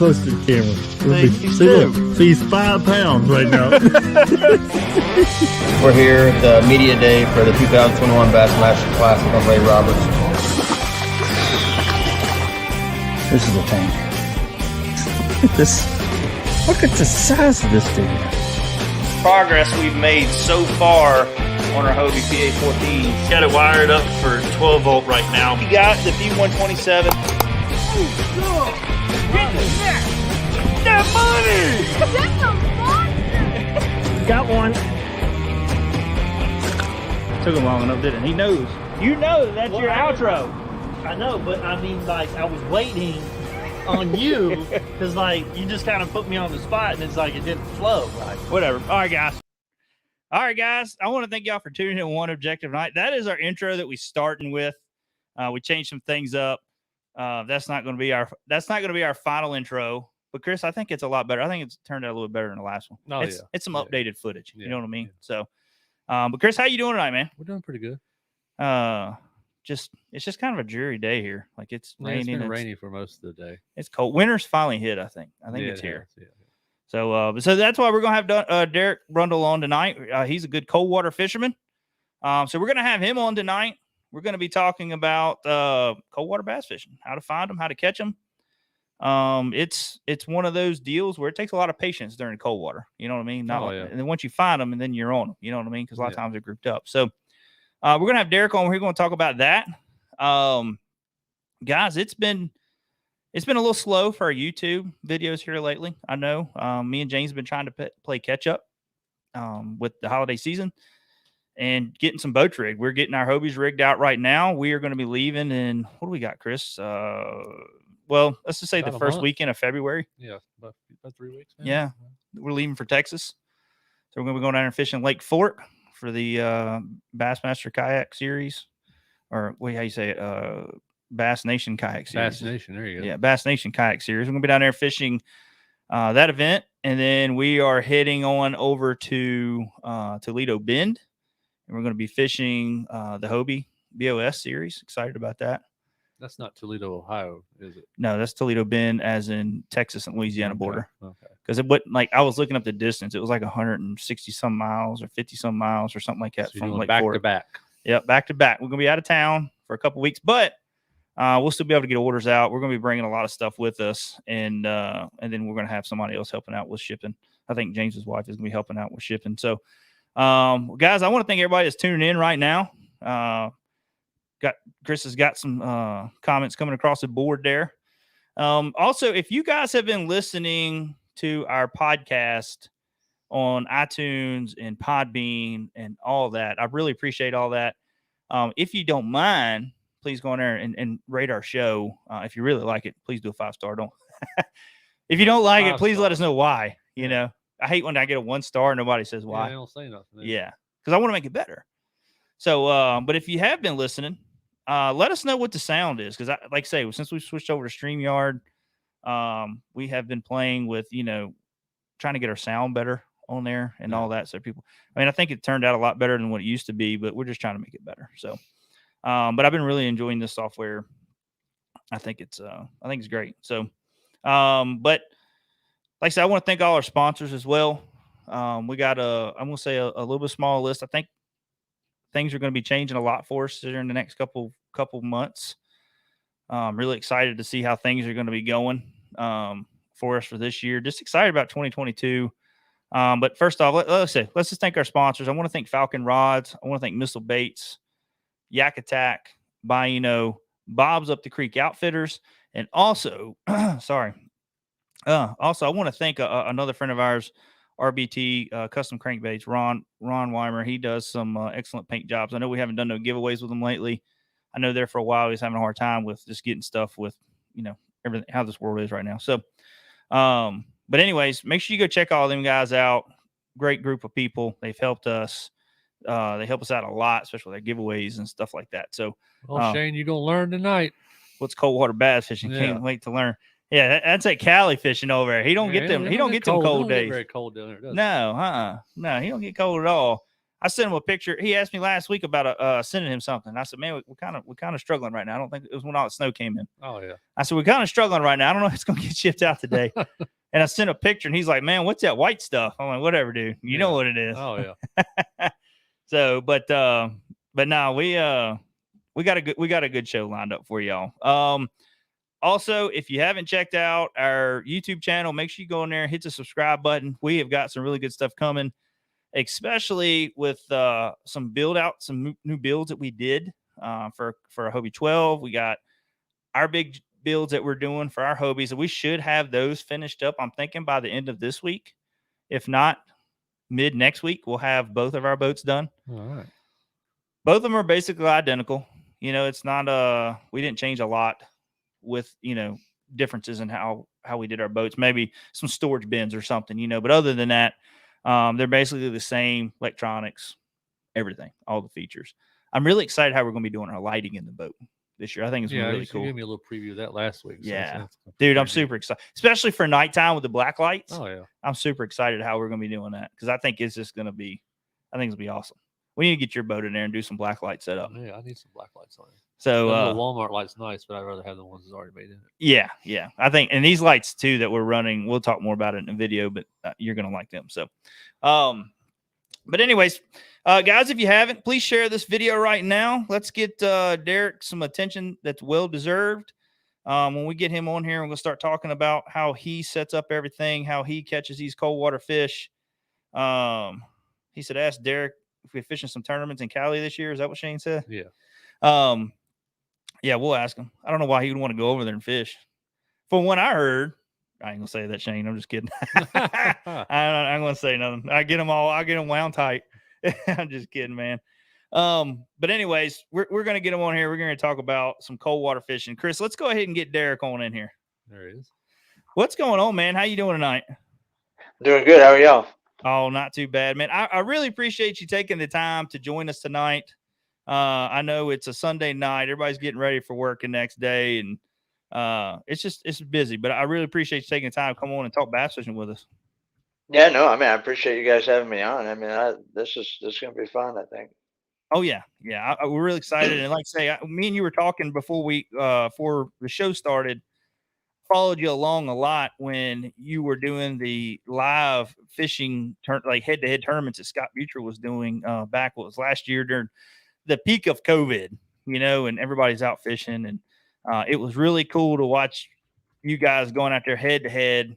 close to the camera. See, look. See, he's 5 pounds right now. We're here at the media day for the 2021 Bassmaster Classic on Ray Roberts. This is a tank. Look at the size of this thing. Progress we've made so far on our Hobie PA14. Got it wired up for 12 volt right now. We got the P127. That money! That's a monster! Got one. Took him long enough, didn't it? He knows. You know that's your outro. I know, but I mean, like, I was waiting on you because, like, you just kind of put me on the spot and it's like it didn't flow. Like, whatever. All right, guys. I want to thank y'all for tuning in to OneObjective tonight. That is our intro that we starting with. We changed some things up. That's not going to be our final intro. But Chris, I think it's a lot better. I think it's turned out a little bit better than the last one. Oh, It's some updated footage. Yeah. You know what I mean? So, but Chris, how you doing tonight, man? We're doing pretty good. It's just kind of a dreary day here. Like it's raining. It's been rainy for most of the day. It's cold. Winter's finally hit. I think it's here. Yeah. So that's why we're gonna have Derek Brundle on tonight. He's a good cold water fisherman. So we're gonna have him on tonight. We're gonna be talking about cold water bass fishing, how to find them, how to catch them. It's one of those deals where it takes a lot of patience during cold water. You know what I mean? And then once you find them, and then you're on them. You know what I mean? Because a lot of times they're grouped up. So we're gonna have Derek on. We're going to talk about that. Guys, it's been a little slow for our YouTube videos here lately. I know. Me and James have been trying to play catch up with the holiday season and getting some boats rigged. We're getting our Hobies rigged out right now. We are going to be leaving in, what do we got, Chris? Well, let's just say the first weekend of February. Yeah, about 3 weeks. Man. Yeah, we're leaving for Texas. So we're going to be going down there fishing Lake Fork for the Bassmaster Kayak Series. Or how you say it? Bass Nation Kayak Series. Bass Nation, there you go. Yeah, Bass Nation Kayak Series. We're going to be down there fishing that event. And then we are heading on over to Toledo Bend. And we're going to be fishing the Hobie BOS Series. Excited about that. That's not Toledo, Ohio, is it? No, that's Toledo Bend, as in Texas and Louisiana border. Okay. Because it wouldn't, like, I was looking up the distance. It was like 160 some miles or 50 some miles or something like that. So from Lake back Fork. to back. Yep, back to back. We're gonna be out of town for a couple weeks, but we'll still be able to get orders out. We're gonna be bringing a lot of stuff with us, and then we're gonna have somebody else helping out with shipping. I think James's wife is gonna be helping out with shipping. So, guys, I want to thank everybody that's tuning in right now. Chris has got some comments coming across the board there. Also, if you guys have been listening to our podcast on iTunes and Podbean and all that, I really appreciate all that. If you don't mind, please go in there and rate our show. If you really like it, please do a 5-star. Don't. If you don't like it, please let us know why. You know, I hate when I get a 1-star and nobody says why. Yeah, they don't say nothing. Yeah, because I want to make it better. So, but if you have been listening, let us know what the sound is. Because, like I say, since we switched over to StreamYard, we have been playing with, trying to get our sound better on there and all that. So people, I think it turned out a lot better than what it used to be, but we're just trying to make it better. So, but I've been really enjoying this software. I think it's great. So, but like I said, I want to thank all our sponsors as well. We got I'm going to say a little bit smaller list. I think things are going to be changing a lot for us during the next couple months. I'm really excited to see how things are going to be going for us for this year. Just excited about 2022. But first off, let's just thank our sponsors. I want to thank Falcon Rods. I want to thank Missile Baits, Yak Attack, Bino, Bob's Up the Creek Outfitters, and also, also I want to thank another friend of ours, RBT Custom Crankbaits, Ron Weimer. He does some excellent paint jobs. I know we haven't done no giveaways with him lately. I know there for a while he's having a hard time with just getting stuff with, everything, how this world is right now. So, but anyways, make sure you go check all them guys out. Great group of people. They've helped us. They help us out a lot, especially with their giveaways and stuff like that. So, Shane, you're going to learn tonight. What's cold water bass fishing? Can't wait to learn. Yeah, that's a Cali fishing over there. He don't get them. He don't get them cold days. Very cold down there, does No, no, he don't get cold at all. I sent him a picture. He asked me last week about sending him something. I said, man, we're kind of struggling right now. I don't think it was when all the snow came in. Oh yeah. I said, we're kind of struggling right now. I don't know if it's going to get shipped out today. And I sent a picture, and he's like, man, what's that white stuff? I'm like, whatever, dude. You know what it is. Oh yeah. So, but no, we got a good show lined up for y'all. Also, if you haven't checked out our YouTube channel, make sure you go in there and hit the subscribe button. We have got some really good stuff coming, especially with some new builds that we did for a Hobie 12. We got our big builds that we're doing for our Hobies, and we should have those finished up. I'm thinking by the end of this week. If not, mid next week, we'll have both of our boats done. All right. Both of them are basically identical. It's not we didn't change a lot with differences in how we did our boats, maybe some storage bins or something, but other than that, they're basically the same electronics, everything, all the features. I'm really excited how we're going to be doing our lighting in the boat this year. I think it's really cool. You gave me a little preview of that last week. Yeah, dude, I'm super excited, especially for nighttime with the black lights. Oh yeah, I'm super excited how we're going to be doing that, because I think it's just going to be, awesome. We need to get your boat in there and do some black light setup. Yeah, I need some black lights on it. So the Walmart light's nice, but I'd rather have the ones that's already made in it. Yeah. I think, and these lights too that we're running, we'll talk more about it in the video, but you're gonna like them. So, but anyways, guys, if you haven't, please share this video right now. Let's get Derek some attention that's well deserved. When we get him on here, we're gonna start talking about how he sets up everything, how he catches these cold water fish. He said, ask Derek if we're fishing some tournaments in Cali this year. Is that what Shane said? Yeah. Yeah, we'll ask him. I don't know why he would want to go over there and fish. From what I heard, I ain't gonna say that, Shane. I'm just kidding. I'm gonna say nothing. I get them wound tight. I'm just kidding, man. But anyways, we're gonna get him on here. We're gonna talk about some cold water fishing. Chris, let's go ahead and get Derek on in here. There he is. What's going on, man? How you doing tonight? Doing good. How are y'all? Oh, not too bad, man. I really appreciate you taking the time to join us tonight. I know it's a Sunday night. Everybody's getting ready for work the next day, and it's busy. But I really appreciate you taking the time to come on and talk bass fishing with us. Yeah, no, I appreciate you guys having me on. This is going to be fun, I think. Oh yeah. We're really excited, and like I say, me and you were talking before before the show started. Followed you along a lot when you were doing the live fishing like head-to-head tournaments that Scott Butcher was doing back last year during the peak of COVID, and everybody's out fishing, and it was really cool to watch you guys going out there head-to-head,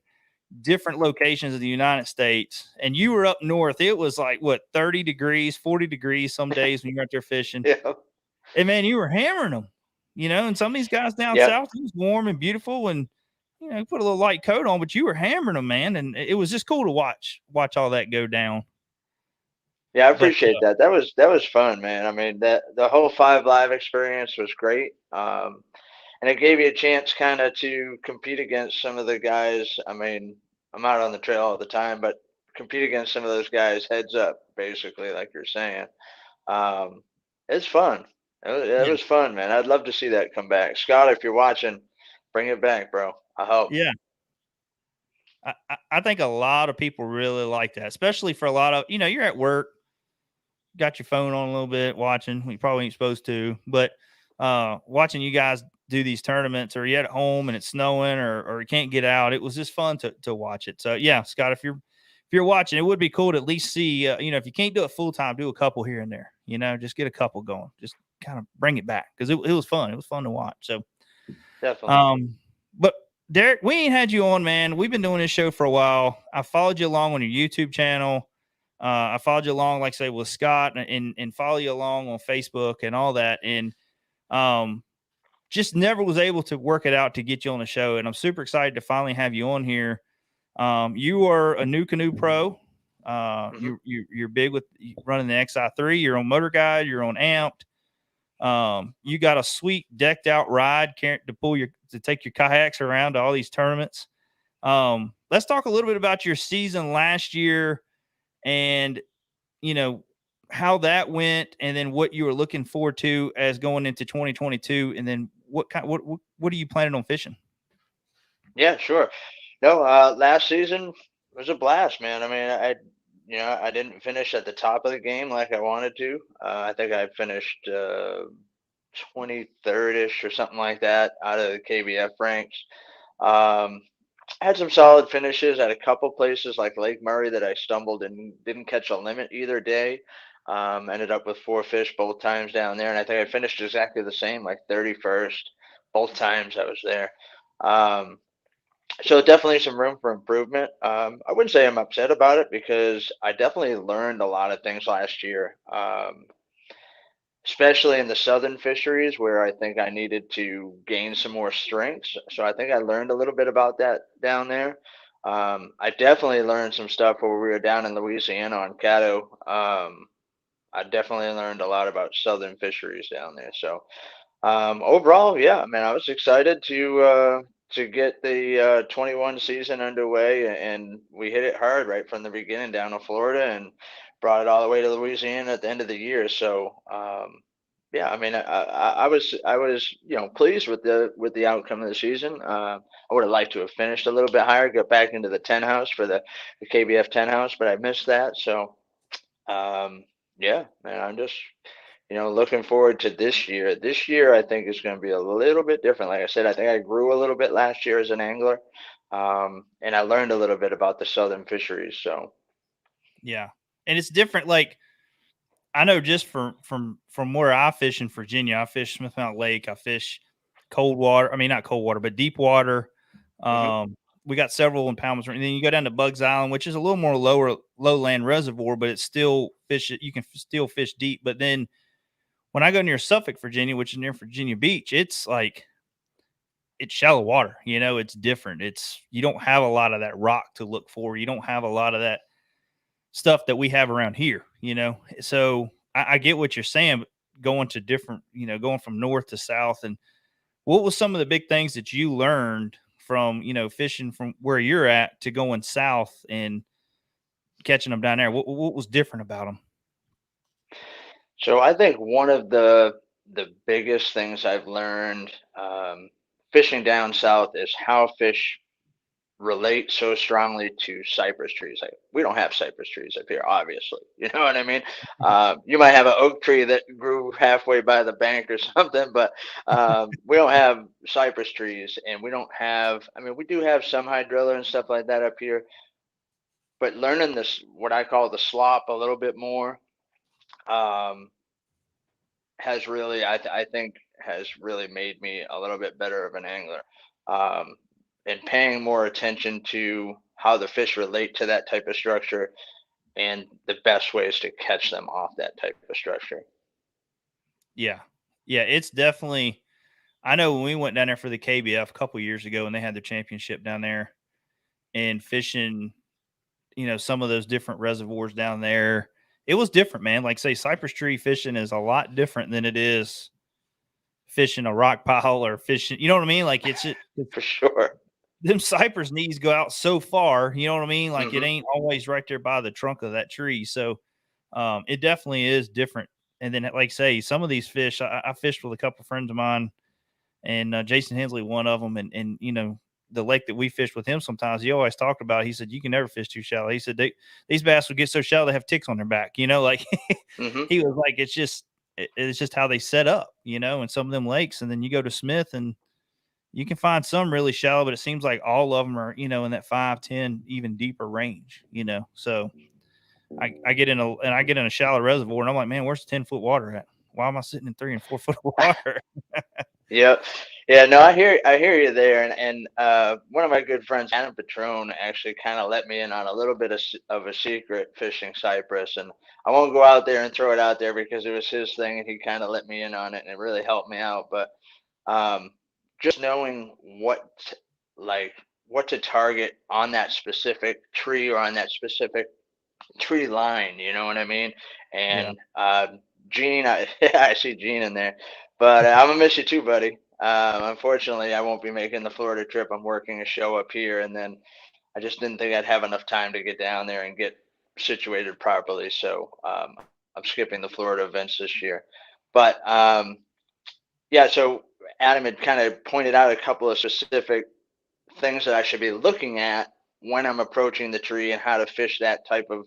different locations of the United States. And you were up north. It was like 30 degrees, 40 degrees some days when you were out there fishing. Yeah. And man, you were hammering them, and some of these guys down south, it was warm and beautiful, and you put a little light coat on, but you were hammering them, man. And it was just cool to watch all that go down. Yeah, I appreciate that. That was fun, man. The whole 5 Live experience was great. And it gave you a chance kind of to compete against some of the guys. I'm out on the trail all the time, but compete against some of those guys heads up, basically, like you're saying. It's fun. It was fun, man. I'd love to see that come back. Scott, if you're watching, bring it back, bro. I hope. Yeah. I think a lot of people really like that, especially for a lot of, you're at work, got your phone on a little bit, watching. You probably ain't supposed to, but watching you guys do these tournaments, or you're at home and it's snowing, or you can't get out. It was just fun to watch it. So yeah, Scott, if you're watching, it would be cool to at least see, if you can't do it full time, do a couple here and there, just get a couple going, just kind of bring it back. Cause it was fun. It was fun to watch. So definitely. But Derek, we ain't had you on, man. We've been doing this show for a while. I followed you along on your YouTube channel. I followed you along, like I say, with Scott, and follow you along on Facebook and all that. And just never was able to work it out to get you on the show. And I'm super excited to finally have you on here. You are a new canoe pro. You're big with running the XI3. You're on Motor Guide. You're on Amped. You got a sweet decked out ride to take your kayaks around to all these tournaments. Let's talk a little bit about your season last year, and how that went, and then what you were looking forward to as going into 2022, and then what are you planning on fishing? Yeah, sure. No, last season was a blast, man. I didn't finish at the top of the game like I wanted to. I think I finished 23rd-ish or something like that out of the KBF ranks. Um, I had some solid finishes at a couple places like Lake Murray that I stumbled and didn't catch a limit either day. Ended up with 4 fish both times down there, and I think I finished exactly the same, like 31st, both times I was there. Um, so definitely some room for improvement. I wouldn't say I'm upset about it because I definitely learned a lot of things last year, especially in the southern fisheries where I think I needed to gain some more strengths. So I think I learned a little bit about that down there. I definitely learned some stuff where we were down in Louisiana on Caddo. I definitely learned a lot about southern fisheries down there. So overall, yeah, man, I was excited to get the 21 season underway, and we hit it hard right from the beginning down to Florida, and brought it all the way to Louisiana at the end of the year. So yeah, I mean, I was pleased with the outcome of the season. I would have liked to have finished a little bit higher, got back into the 10 house for the KBF 10 house, but I missed that. So yeah, man, I'm just looking forward to this year. This year, I think is going to be a little bit different. Like I said, I think I grew a little bit last year as an angler, and I learned a little bit about the southern fisheries. So, Yeah, and it's different. Like I know just from where I fish in Virginia, I fish Smith Mountain Lake. I fish cold water. I mean, not cold water, but deep water. mhm. We got several impoundments, and then you go down to Bugs Island, which is a little more lowland reservoir, but it's still fish. You can still fish deep. But then when I go near Suffolk, Virginia, which is near Virginia Beach, it's like it's shallow water. It's different. You don't have a lot of that rock to look for. You don't have a lot of that stuff that we have around here. So I get what you're saying. But going to different, going from north to south, and what was some of the big things that you learned from fishing from where you're at to going south and catching them down there? What was different about them? So I think one of the biggest things I've learned fishing down south is how fish relate so strongly to cypress trees. Like we don't have cypress trees up here, obviously. You know what I mean? You might have an oak tree that grew halfway by the bank or something, but we don't have cypress trees, and we don't have. I mean, we do have some hydrilla and stuff like that up here, but learning this, what I call the slop, a little bit more, um, has really, I think, has really made me a little bit better of an angler. Um, and paying more attention to how the fish relate to that type of structure and the best ways to catch them off that type of structure. Yeah, it's definitely. I know when we went down there for the KBF a couple years ago, and they had the championship down there, and fishing, some of those different reservoirs down there. It was different, man. Like say cypress tree fishing is a lot different than it is fishing a rock pile or fishing. You know what I mean? Like it's For sure. them cypress knees go out so far. You know what I mean? Like it Hmm. ain't always right there by the trunk of that tree. So it definitely is different. And then, like say, some of these fish, I fished with a couple friends of mine, and Jason Hensley, one of them, and the lake that we fished with him sometimes, he always talked about. He said you can never fish too shallow. He said these bass would get so shallow they have ticks on their back. Like Hmm. he was like, it's just how they set up. And some of them lakes, and then you go to Smith, and you can find some really shallow, but it seems like all of them are in that 5, 10, even deeper range. So I get in a shallow reservoir, and I'm like, man, where's the 10-foot water at? Why am I sitting in 3 and 4 foot of water? Yep. Yeah, no, I hear you there. And one of my good friends, Adam Patrone, actually kind of let me in on a little bit of a secret fishing cypress. And I won't go out there and throw it out there because it was his thing, and he kind of let me in on it, and it really helped me out. But um, just knowing like what to target on that specific tree or on that specific tree line, you know what I mean? Yeah. And Gene, I see Gene in there, but I'm gonna miss you too, buddy. Unfortunately, I won't be making the Florida trip. I'm working a show up here, and then I just didn't think I'd have enough time to get down there and get situated properly. So I'm skipping the Florida events this year. But yeah, so Adam had kind of pointed out a couple of specific things that I should be looking at when I'm approaching the tree and how to fish that type of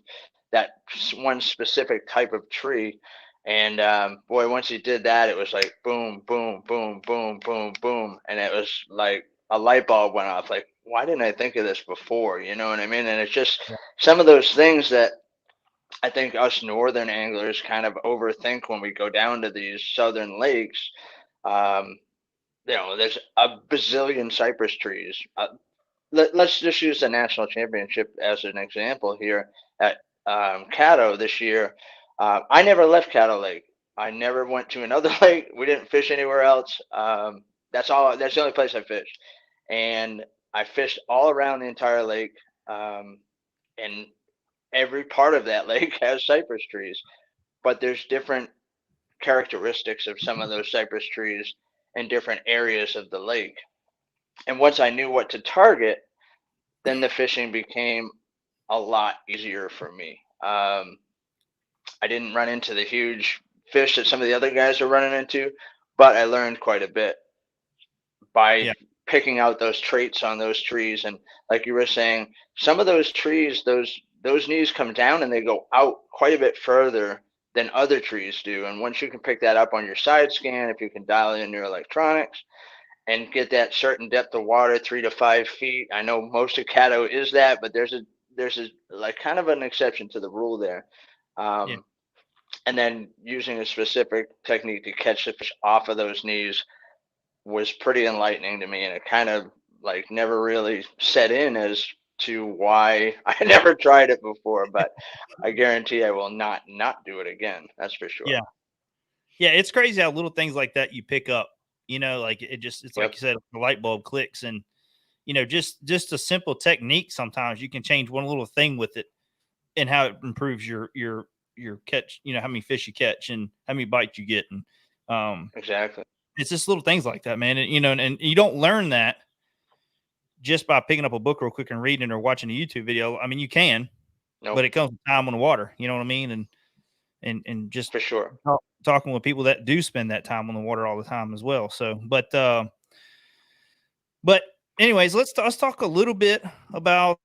one specific type of tree. And boy, once he did that, it was like boom, boom, boom, boom, boom, boom, and it was like a light bulb went off. Like, why didn't I think of this before? You know what I mean? And it's just some of those things that I think us northern anglers kind of overthink when we go down to these southern lakes. Um, there's a bazillion cypress trees. Let's just use the national championship as an example here at Caddo this year. I never left Caddo Lake. I never went to another lake. We didn't fish anywhere else. That's all. That's the only place I fished, and I fished all around the entire lake. And every part of that lake has cypress trees, but there's different characteristics of some of those cypress trees in different areas of the lake. And once I knew what to target, then the fishing became a lot easier for me. I didn't run into the huge fish that some of the other guys are running into, but I learned quite a bit by Yeah. picking out those traits on those trees. And like you were saying, some of those trees, those knees come down and they go out quite a bit further than other trees do. And once you can pick that up on your side scan, if you can dial in your electronics and get that certain depth of water, 3 to 5 feet. I know most of Caddo is that, but there's a like kind of an exception to the rule there. Yeah. And then using a specific technique to catch the fish off of those knees was pretty enlightening to me, and it kind of like never really set in as to why I never tried it before. But I guarantee I will not do it again. That's for sure. Yeah. Yeah. It's crazy how little things like that you pick up. Like it's like Yep. you said, the light bulb clicks, and just a simple technique. Sometimes you can change one little thing with it, and how it improves your catch. How many fish you catch and how many bites you get, and Exactly. it's just little things like that, man. And you don't learn that just by picking up a book real quick and reading or watching a YouTube video. I mean, you can, Nope. but it comes with time on the water. You know what I mean? And just For sure. talking with people that do spend that time on the water all the time as well. So, but anyways, let's talk a little bit about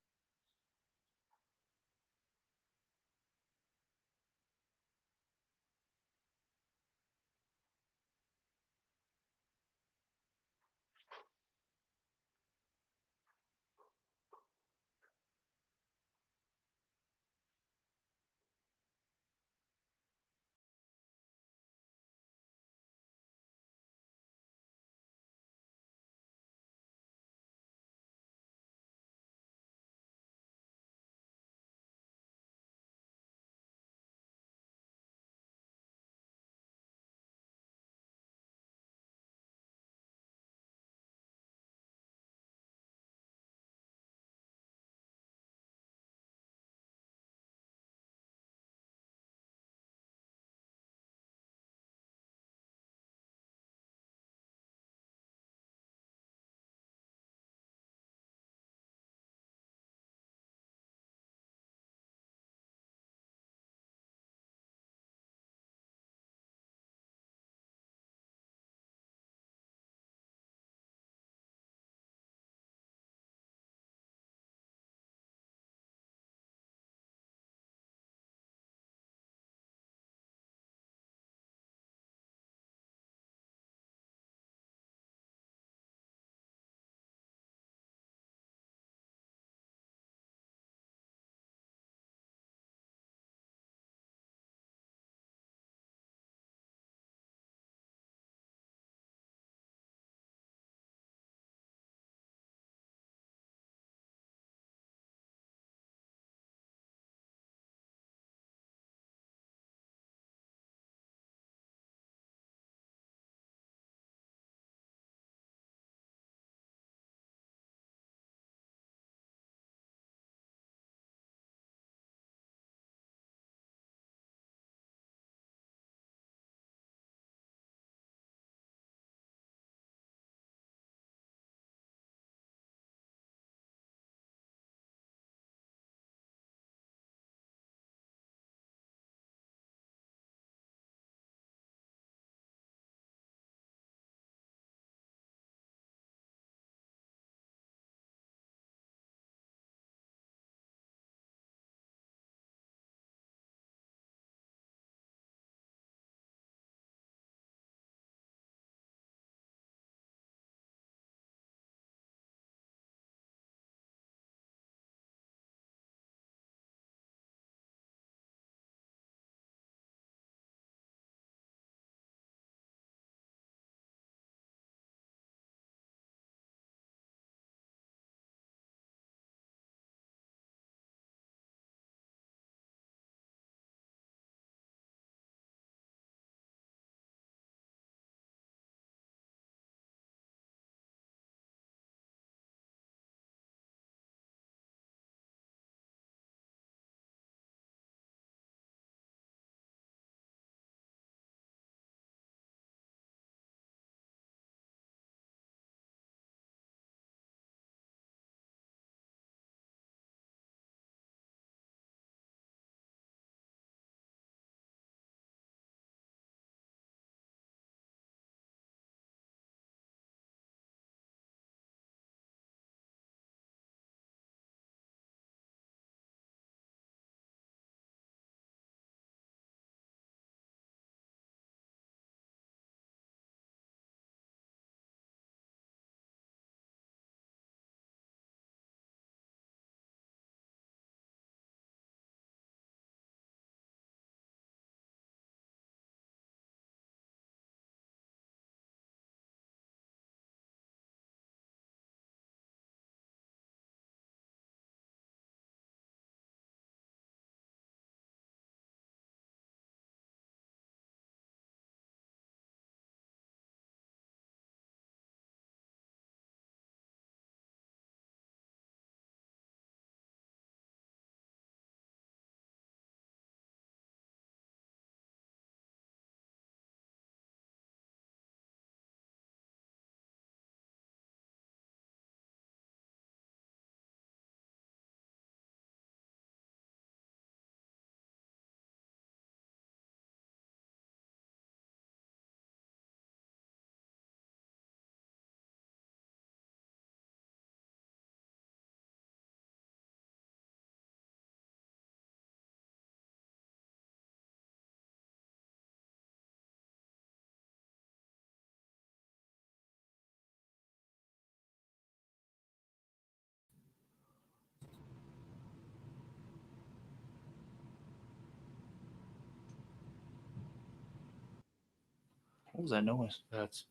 What was that noise? That's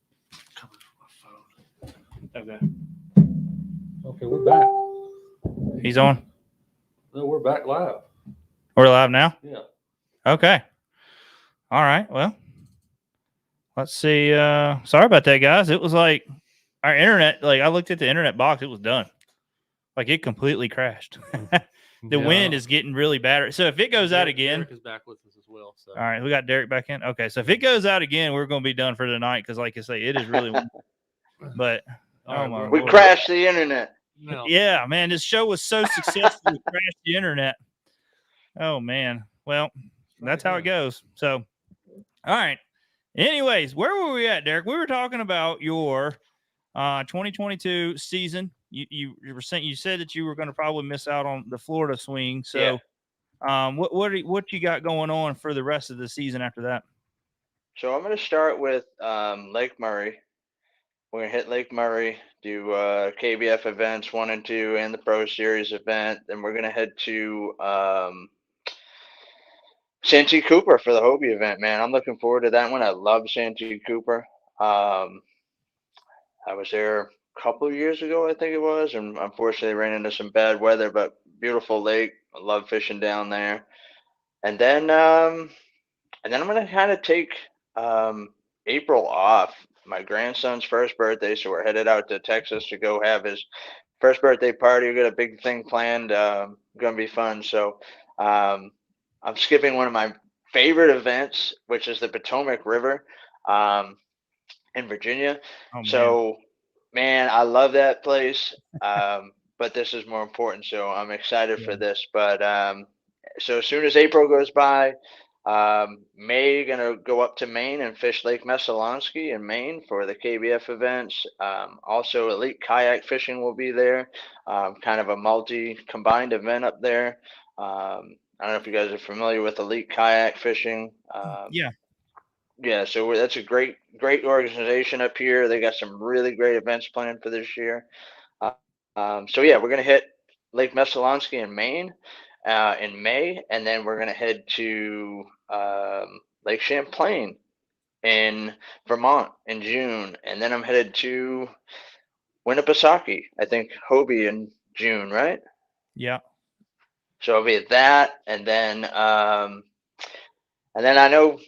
coming from my phone. Okay. Okay, we're back. He's on. No, we're back live. We're live now? Yeah. Okay. All right. Well, let's see. Sorry about that, guys. It was like our internet, like I looked at the internet box, it was done. Like it completely crashed. The wind is getting really bad. So if it goes out again. Derek is back with us as well. So. All right. We got Derek back in. Okay. So if it goes out again, we're going to be done for tonight. Cause like I say, it is really, but All right, my We Lord. crashed the internet. No. Yeah, man, this show was so successful, we crashed the internet. Oh man. Well, that's how it goes. So, all right. Anyways, where were we at, Derek? We were talking about your 2022 season. You said that you were going to probably miss out on the Florida swing. So, what you got going on for the rest of the season after that? So I'm going to start with Lake Murray. We're going to hit Lake Murray, do KBF events 1 and 2 and the Pro Series event. Then we're going to head to Santee Cooper for the Hobie event, man. I'm looking forward to that one. I love Santee Cooper. I was there a couple of years ago, I think it was, and unfortunately ran into some bad weather, but beautiful lake. I love fishing down there. And then I'm going to kind of take April off. My grandson's first birthday, so we're headed out to Texas to go have his first birthday party. We got a big thing planned. Going to be fun. So I'm skipping one of my favorite events, which is the Potomac River in Virginia. Oh, man. So, man, I love that place. But this is more important. So I'm excited for this. But so as soon as April goes by, May gonna go up to Maine and fish Lake Messalonsky in Maine for the KBF events. Also elite kayak fishing will be there. Kind of a combined event up there. I don't know if you guys are familiar with elite kayak fishing. Yeah, so that's a great organization up here. They got some really great events planned for this year. So yeah, we're gonna hit Lake Messalonsky in Maine in May, and then we're gonna head to Lake Champlain in Vermont in June, and then I'm headed to Winnipesaukee, I think Hobie in June, right? Yeah. So I'll be at that, and then I know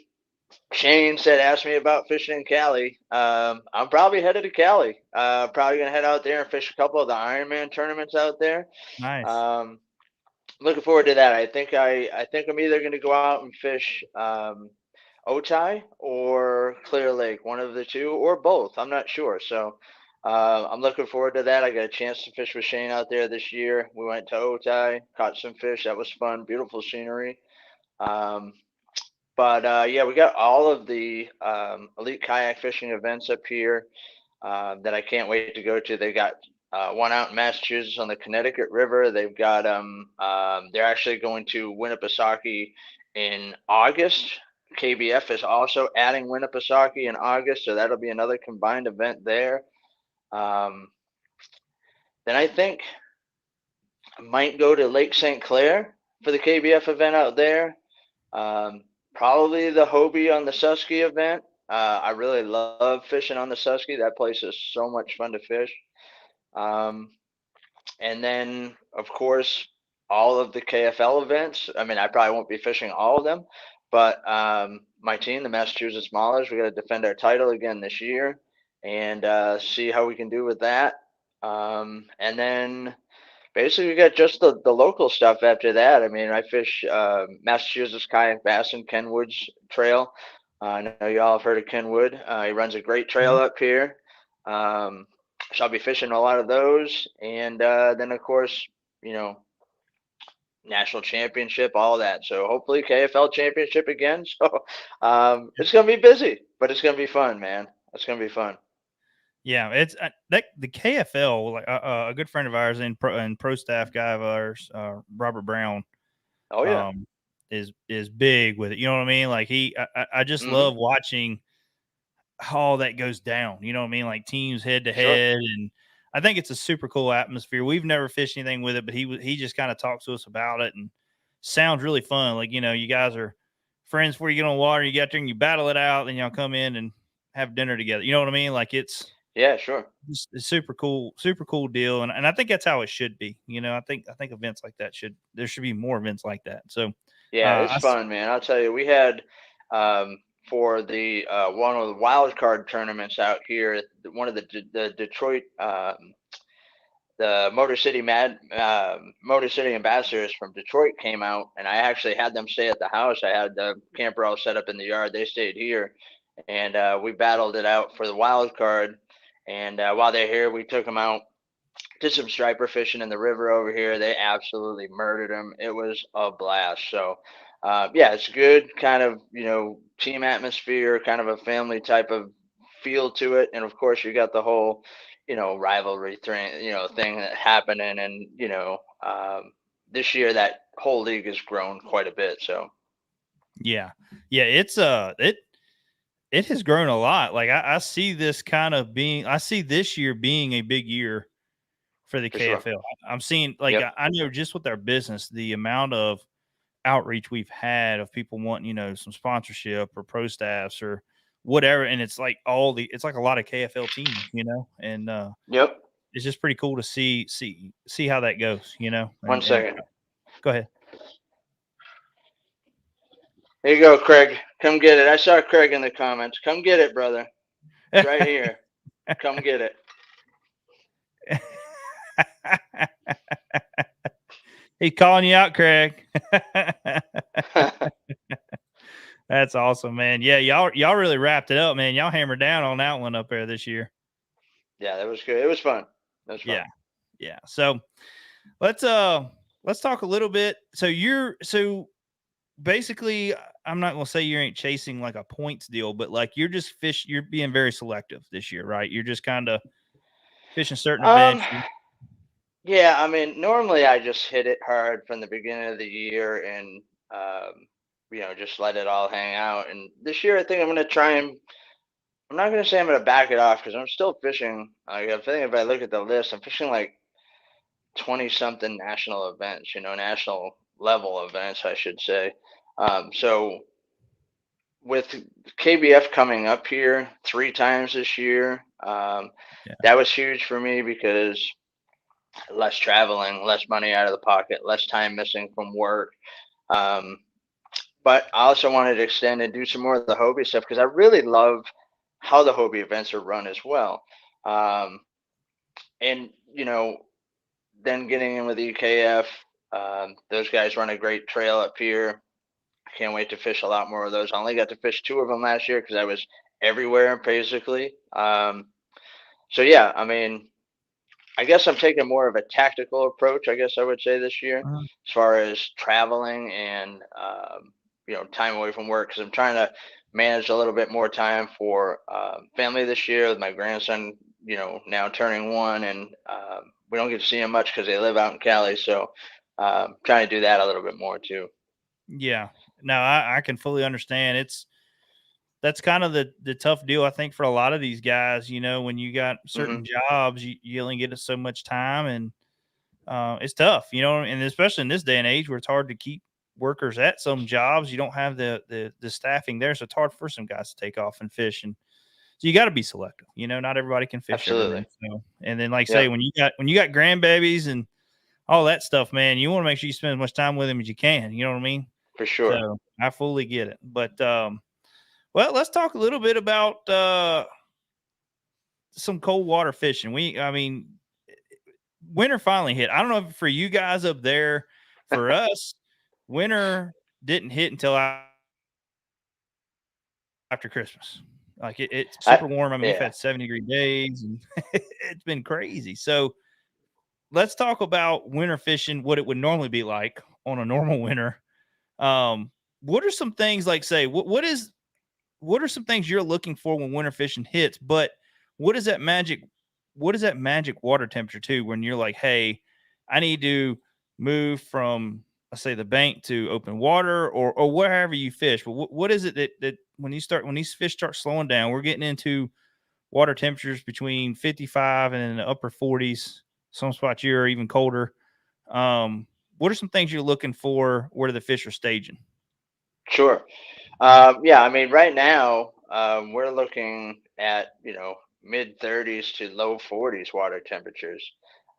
Shane asked me about fishing in Cali. I'm probably headed to Cali. Probably gonna head out there and fish a couple of the Ironman tournaments out there. Nice. Looking forward to that. I think I'm either gonna go out and fish Otay or Clear Lake, one of the two, or both. I'm not sure. So I'm looking forward to that. I got a chance to fish with Shane out there this year. We went to Otay, caught some fish. That was fun. Beautiful scenery. But yeah, we got all of the elite kayak fishing events up here that I can't wait to go to. They got one out in Massachusetts on the Connecticut River. They've got they're actually going to Winnipesaukee in August. KBF is also adding Winnipesaukee in August, so that'll be another combined event there. Then I think I might go to Lake St. Clair for the KBF event out there. Probably the Hobie on the Susky event. I really love fishing on the Susky. That place is so much fun to fish. And then, of course, all of the KFL events. I mean, I probably won't be fishing all of them, but my team, the Massachusetts Maulers, we got to defend our title again this year and see how we can do with that. And then basically we got just the local stuff after that. I mean, I fish Massachusetts Kayak Bass and Ken Wood's trail. I know y'all have heard of Ken Wood. He runs a great trail up here. So I'll be fishing a lot of those. And then, of course, you know, national championship, all that. So hopefully KFL championship again. So it's going to be busy, but it's going to be fun, man. It's going to be fun. Yeah, it's the KFL. Like a good friend of ours and pro staff guy of ours, Robert Brown. Oh yeah, is big with it. You know what I mean? Like I just love watching how that goes down. You know what I mean? Like teams head to head, and I think it's a super cool atmosphere. We've never fished anything with it, but he just kind of talks to us about it and sounds really fun. Like, you know, you guys are friends before you get on water. You get there and you battle it out, and y'all come in and have dinner together. You know what I mean? Like it's Yeah, sure. just a super cool deal. And I think that's how it should be. I think events like that there should be more events like that. So Yeah, it's fun, man. I'll tell you, we had for the one of the wild card tournaments out here, one of the Detroit the Motor City ambassadors from Detroit came out, and I actually had them stay at the house. I had the camper all set up in the yard. They stayed here, and we battled it out for the wild card. And while they're here, we took them out, did some striper fishing in the river over here. They absolutely murdered them. It was a blast. So, yeah, it's good kind of, team atmosphere, kind of a family type of feel to it. And of course, you got the whole, rivalry thing that happening. And, this year that whole league has grown quite a bit. So, yeah, it's it has grown a lot. Like I see this I see this year being a big year for the KFL. Sure. I'm seeing I know just with our business, the amount of outreach we've had of people wanting, some sponsorship or pro staffs or whatever. And it's like it's like a lot of KFL teams, and yep. it's just pretty cool to see how that goes, One second. Go ahead. Here you go, Craig. Come get it. I saw Craig in the comments. Come get it, brother. It's right here. Come get it. He's calling you out, Craig. That's awesome, man. Yeah, y'all really wrapped it up, man. Y'all hammered down on that one up there this year. Yeah, that was good. It was fun. Yeah. So let's talk a little bit. So basically, I'm not gonna say you ain't chasing like a points deal, but like you're being very selective this year, right? You're just kind of fishing certain events. Yeah, I mean, normally I just hit it hard from the beginning of the year and just let it all hang out. And this year I think I'm gonna try and I'm not gonna say I'm gonna back it off because I'm still fishing. Like I think if I look at the list, I'm fishing like 20 something national events, national level events, I should say. So with KBF coming up here 3 times this year, that was huge for me because less traveling, less money out of the pocket, less time missing from work. But I also wanted to extend and do some more of the Hobie stuff because I really love how the Hobie events are run as well. And, then getting in with EKF, those guys run a great trail up here. I can't wait to fish a lot more of those. I only got to fish 2 of them last year because I was everywhere basically. So yeah, I mean, I guess I'm taking more of a tactical approach, I guess I would say this year, as far as traveling and, time away from work, because I'm trying to manage a little bit more time for family this year with my grandson, now turning 1, and we don't get to see him much because they live out in Cali. So trying to do that a little bit more too. Yeah, no, I can fully understand. That's kind of the tough deal, I think, for a lot of these guys. When you got certain jobs, you only get so much time, and it's tough, and especially in this day and age where it's hard to keep workers at some jobs. You don't have the staffing there, so it's hard for some guys to take off and fish, and so you got to be selective. Not everybody can fish. Absolutely. So, and then, like say, when you got grandbabies and all that stuff, man, you want to make sure you spend as much time with them as you can. You know what I mean? For sure. So I fully get it. But well, let's talk a little bit about some cold water fishing. Winter finally hit. I don't know if for you guys up there, for us, winter didn't hit until after Christmas. Like it's super warm. I mean, we've had 70-degree days, and it's been crazy. So let's talk about winter fishing, what it would normally be like on a normal winter. What are some things like, say, what are some things you're looking for when winter fishing hits? But what is that magic water temperature too, when you're like, hey, I need to move from, let's say, the bank to open water or wherever you fish. But what is it that when these fish start slowing down, we're getting into water temperatures between 55 and in the upper 40s, some spots here are even colder. What are some things you're looking for where the fish are staging? Sure. Yeah, I mean, right now, we're looking at, mid 30s to low 40s water temperatures.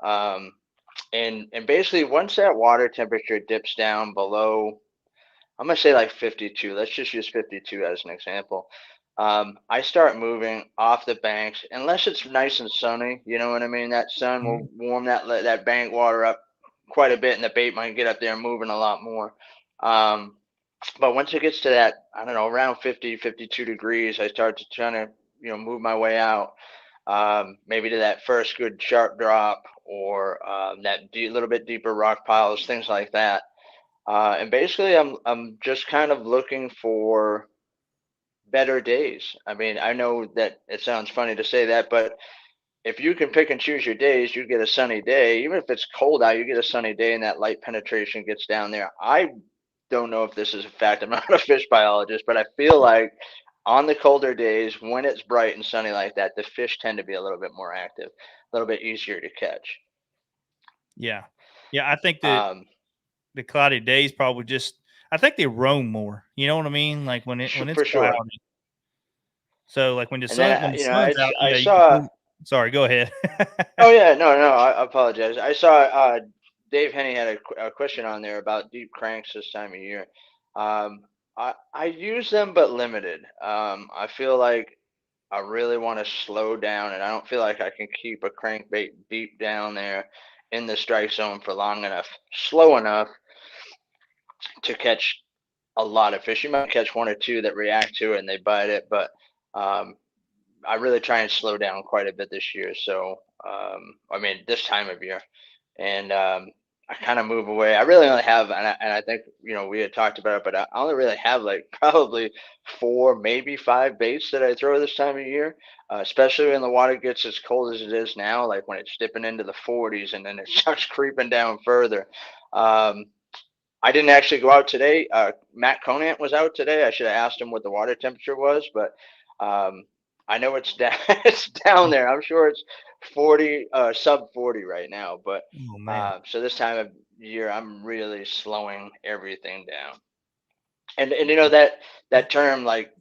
And basically once that water temperature dips down below, I'm gonna say like 52. Let's just use 52 as an example. I start moving off the banks unless it's nice and sunny. You know what I mean? That sun will warm that bank water up quite a bit, and the bait might get up there moving a lot more. Um, but once it gets to that, I don't know, around 50, 52 degrees, I start to try to, move my way out. Maybe to that first good sharp drop or that little bit deeper rock piles, things like that. And basically, I'm just kind of looking for better days. I mean, I know that it sounds funny to say that, but if you can pick and choose your days, you get a sunny day. Even if it's cold out, you get a sunny day, and that light penetration gets down there. I don't know if this is a fact. I'm not a fish biologist, but I feel like on the colder days when it's bright and sunny like that, the fish tend to be a little bit more active, a little bit easier to catch. Yeah. Yeah. I think that Um, the cloudy days probably just, I think they roam more. You know what I mean? Like when it's for sure. cloudy. So like when the And then sun's out, I you can saw. pull, sorry, go ahead. Oh yeah, no, I apologize. I saw Dave Henney had a question on there about deep cranks this time of year. I use them but limited. I feel like I really want to slow down, and I don't feel like I can keep a crankbait deep down there in the strike zone for long enough, slow enough to catch a lot of fish. You might catch one or two that react to it and they bite it, but um, I really try and slow down quite a bit this year. So, I mean, this time of year, and I kind of move away. I really only have, and I think we had talked about it, but I only really have like probably 4, maybe 5 baits that I throw this time of year, especially when the water gets as cold as it is now, like when it's dipping into the 40s and then it starts creeping down further. Um, I didn't actually go out today. Matt Conant was out today. I should have asked him what the water temperature was, but um, I know it's down. It's down there. I'm sure it's 40, sub 40 right now. But Oh man. so this time of year, I'm really slowing everything down. And that term, like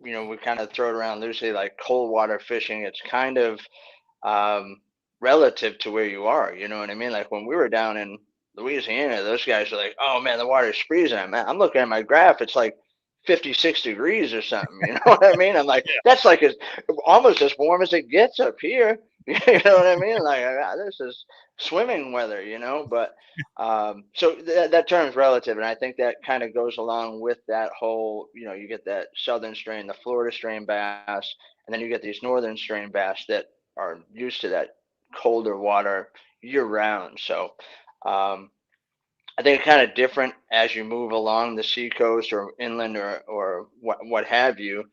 we kind of throw it around loosely, like cold water fishing. It's kind of um, relative to where you are. You know what I mean? Like when we were down in Louisiana, those guys are like, "Oh man, the water's freezing." I'm looking at my graph; it's like 56 degrees or something. You know what I mean? I'm like, that's like almost as warm as it gets up here. You know what I mean? Like this is swimming weather, But so that term is relative, and I think that kind of goes along with that whole. You get that southern strain, the Florida strain bass, and then you get these northern strain bass that are used to that colder water year round. So I think it's kind of different as you move along the seacoast or inland or what have you,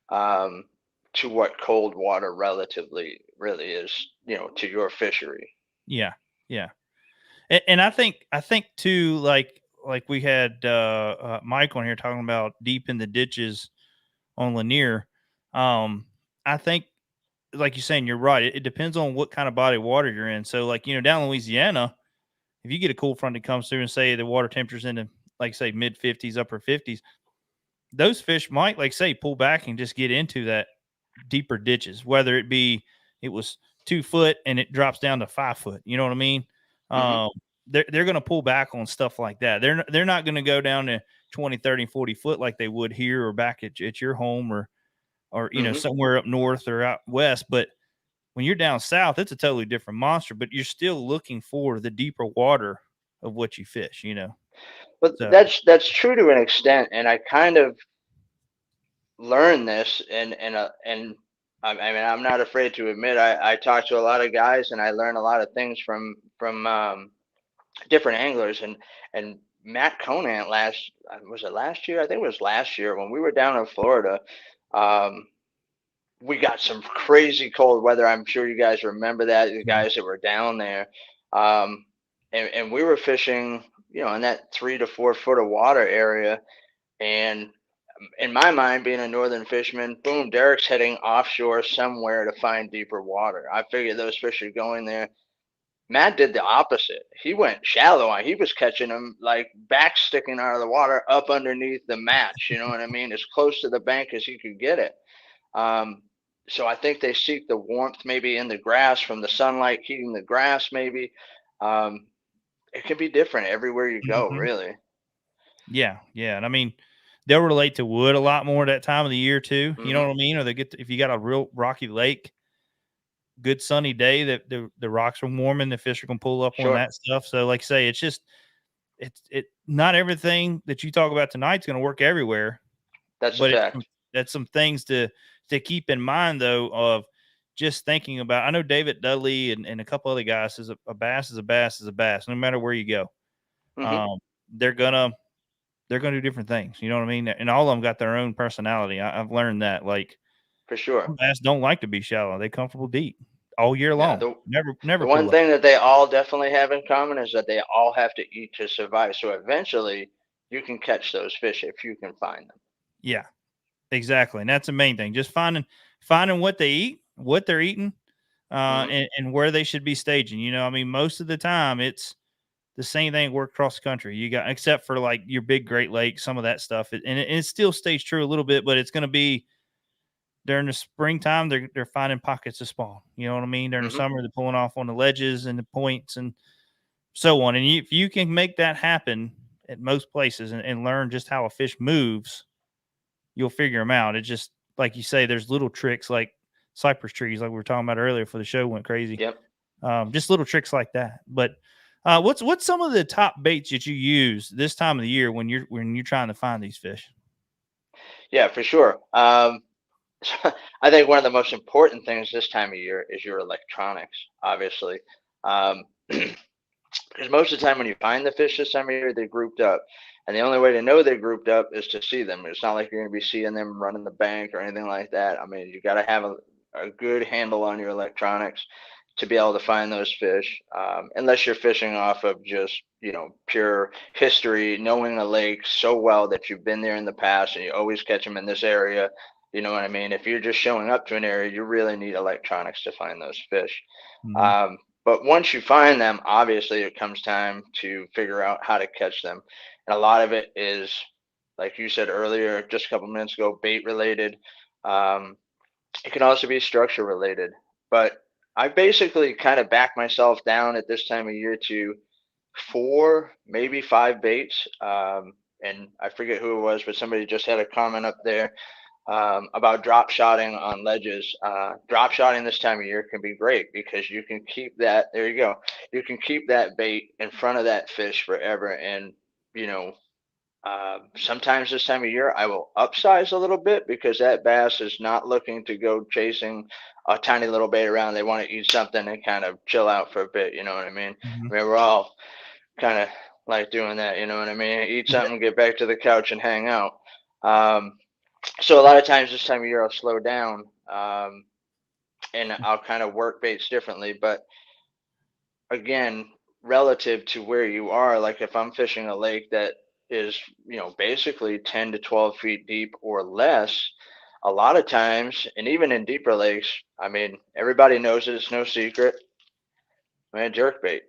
um, to what cold water relatively really is, to your fishery. Yeah. Yeah. And I think too, like we had Mike on here talking about deep in the ditches on Lanier. I think, like you're saying, you're right. It depends on what kind of body of water you're in. So, like down in Louisiana, if you get a cool front that comes through and say the water temperature's in the, like say, mid 50s, upper 50s, those fish might, like say, pull back and just get into that deeper ditches. Whether it was 2 foot and it drops down to 5 foot. You know what I mean? Hmm. Um, they're going to pull back on stuff like that. They're not going to go down to 20, 30, 40 foot like they would here or back at your home or Hmm. somewhere up north or out west. But when you're down south, it's a totally different monster. But you're still looking for the deeper water of what you fish. But So that's true to an extent, and I kind of learned this, and I mean I'm not afraid to admit I talk to a lot of guys and I learn a lot of things from different anglers and Matt Conant was it last year? I think it was last year when we were down in Florida. Um, we got some crazy cold weather. I'm sure you guys remember that, the yeah, guys that were down there. Um, and we were fishing, in that 3 to 4 foot of water area. And in my mind, being a northern fisherman, boom, Derek's heading offshore somewhere to find deeper water. I figured those fish are going there. Matt did the opposite. He went shallow. He was catching them like back sticking out of the water up underneath the match. You know what I mean? As close to the bank as he could get it. So I think they seek the warmth maybe in the grass from the sunlight heating the grass. Maybe it can be different everywhere you go. Mhm. Really. Yeah, yeah, and I mean, they'll relate to wood a lot more that time of the year too. You know Hmm. what I mean? Or they get if you got a real rocky lake, good sunny day that the rocks are warming, the fish are gonna pull up on Sure. that stuff. So, like I say, it's just it not everything that you talk about tonight's gonna work everywhere, That's a but fact. that's some things to keep in mind though of just thinking about. I know David Dudley and a couple other guys says a bass is a bass is a bass, no matter where you go. Hmm. Um, they're gonna they're gonna do different things. You know what I mean? And all of them got their own personality. I've learned that. Like For sure. some bass don't like to be shallow; they comfortable deep all year Yeah. long. Never The one pull up. thing that they all definitely have in common is that they all have to eat to survive. So eventually you can catch those fish if you can find them. Yeah, exactly. And that's the main thing. Just finding what they eat, what they're eating, Hmm. and where they should be staging. You know, I mean, most of the time it's the same thing work across the country. You got except for like your big Great Lakes, some of that stuff, and it still stays true a little bit, but it's going to be during the springtime. They're finding pockets of spawn. You know what I mean? During the Hmm. summer, they're pulling off on the ledges and the points and so on. And if you can make that happen at most places and learn just how a fish moves, you'll figure them out. It just like you say, there's little tricks like cypress trees, like we were talking about earlier before the show went crazy. Yep. Just little tricks like that. But what's some of the top baits that you use this time of the year when you're trying to find these fish? Yeah, for sure. I think one of the most important things this time of year is your electronics, obviously. Um, because most of the time when you find the fish this time of year, they're grouped up. And the only way to know they're grouped up is to see them. It's not like you're going to be seeing them running the bank or anything like that. I mean, you got to have a good handle on your electronics to be able to find those fish, unless you're fishing off of just, pure history, knowing a lake so well that you've been there in the past and you always catch them in this area. You know what I mean? If you're just showing up to an area, you really need electronics to find those fish. Mhm. Um, but once you find them, obviously it comes time to figure out how to catch them. And a lot of it is, like you said earlier, just a couple minutes ago, bait related. Um, it can also be structure related. But I basically kind of back myself down at this time of year to four, maybe five baits. And I forget who it was, but somebody just had a comment up there about drop shotting on ledges. Drop shotting this time of year can be great because you can keep that. There you go. You can keep that bait in front of that fish forever. And you know, sometimes this time of year I will upsize a little bit because that bass is not looking to go chasing a tiny little bait around. They want to eat something and kind of chill out for a bit. You know what I mean? Mhm. I mean, we're all kind of like doing that. You know what I mean? Eat Yeah. something, get back to the couch, and hang out. Um, so a lot of times this time of year I'll slow down, and I'll kind of work baits differently. But again, relative to where you are, like if I'm fishing a lake that is, basically 10 to 12 feet deep or less, a lot of times, and even in deeper lakes, I mean, everybody knows it, it's no secret, man, jerk bait.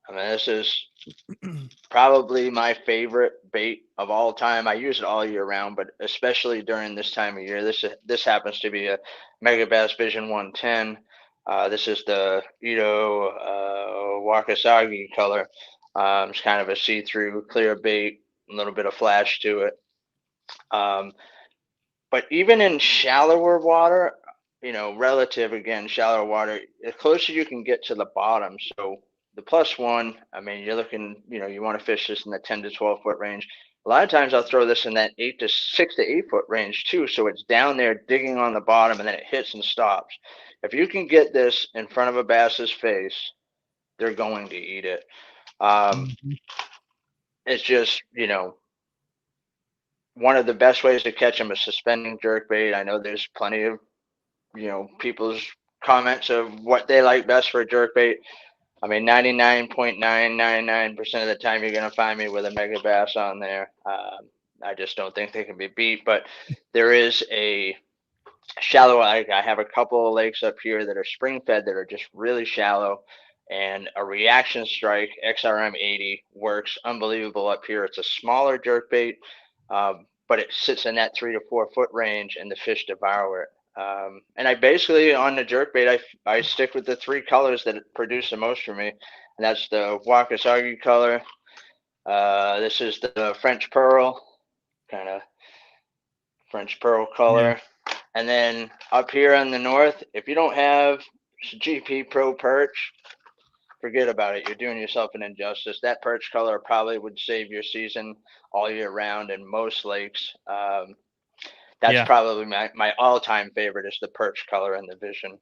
I mean, this is probably my favorite bait of all time. I use it all year round, but especially during this time of year. This happens to be a Mega Bass Vision 110. This is the Ito Wakasagi color. It's kind of a see-through clear bait, a little bit of flash to it. Um, but even in shallower water, relative again, shallower water, the closer you can get to the bottom. So the plus one, I mean, you're looking, you want to fish this in the 10 to 12 foot range. A lot of times I'll throw this in that 6 to 8 foot range too. So it's down there digging on the bottom and then it hits and stops. If you can get this in front of a bass's face, they're going to eat it. Um, Mhm. it's just, one of the best ways to catch them is suspending jerk bait. I know there's plenty of people's comments of what they like best for jerk bait. I mean, 99.999% of the time you're going to find me with a mega bass on there. I just don't think they can be beat. But there is a shallow. I have a couple of lakes up here that are spring fed that are just really shallow. And a reaction strike XRM 80 works unbelievable up here. It's a smaller jerk bait, but it sits in that 3 to 4 foot range, and the fish devour it. And I basically on the jerkbait, I stick with the 3 colors that produce the most for me, and that's the Wakasagi color. This is the French Pearl, kind of French Pearl color. And then up here in the north, if you don't have GP Pro perch, forget about it. You're doing yourself an injustice. That perch color probably would save your season all year round in most lakes. That's Yeah. probably my all-time favorite is the perch color and the Vision.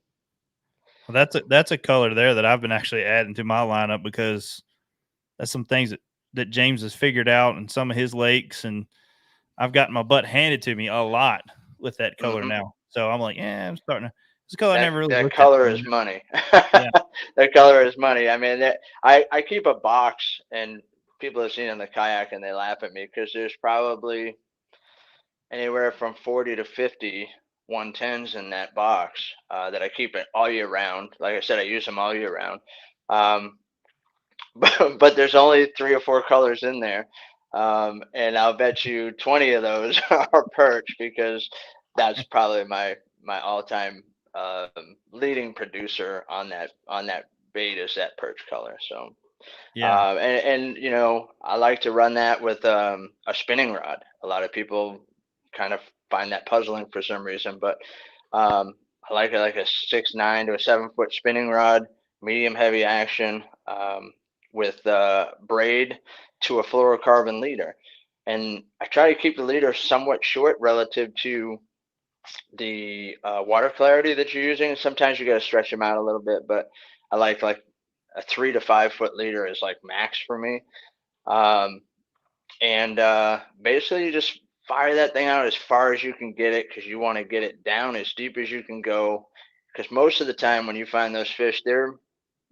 Well, that's a color there that I've been actually adding to my lineup because that's some things that James has figured out in some of his lakes, and I've gotten my butt handed to me a lot with that color now. So I'm like, yeah, I'm starting to. This color I never really That looked color at. is money. Yeah. That color is money. I mean, I keep a box, and people have seen it in the kayak, and they laugh at me because there's probably anywhere from 40 to 50 110s in that box that I keep it all year round. Like I said, I use them all year round. But there's only 3 or 4 colors in there. And I'll bet you 20 of those are perch because that's probably my all-time leading producer on that bait is that perch color. So Yeah. and you know, I like to run that with a spinning rod. A lot of people kind of find that puzzling for some reason, but I like a 6'9" to a 7-foot spinning rod, medium heavy action, with braid to a fluorocarbon leader. And I try to keep the leader somewhat short relative to the water clarity that you're using. Sometimes you got to stretch them out a little bit, but I like a 3 to 5 foot leader is like max for me. And basically you just fire that thing out as far as you can get it because you want to get it down as deep as you can go. Because most of the time when you find those fish,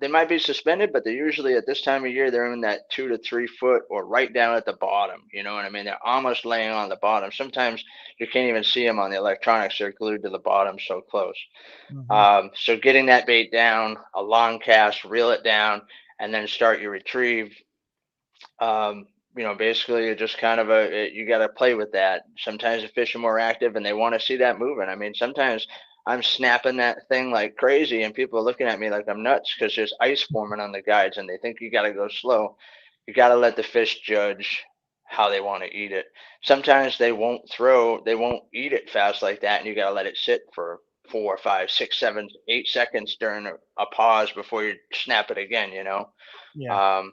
they might be suspended, but they're usually at this time of year they're in that 2 to 3 foot or right down at the bottom. You know what I mean? They're almost laying on the bottom. Sometimes you can't even see them on the electronics; they're glued to the bottom so close. So getting that bait down, a long cast, reel it down, and then start your retrieve. You know, basically it's just kind of you got to play with that. Sometimes the fish are more active and they want to see that moving. I mean, sometimes I'm snapping that thing like crazy and people are looking at me like I'm nuts because there's ice forming on the guides and they think you got to go slow. You got to let the fish judge how they want to eat it. Sometimes they won't eat it fast like that, and you got to let it sit for 4, 5, 6, 7, 8 seconds during a pause before you snap it again, you know? Yeah.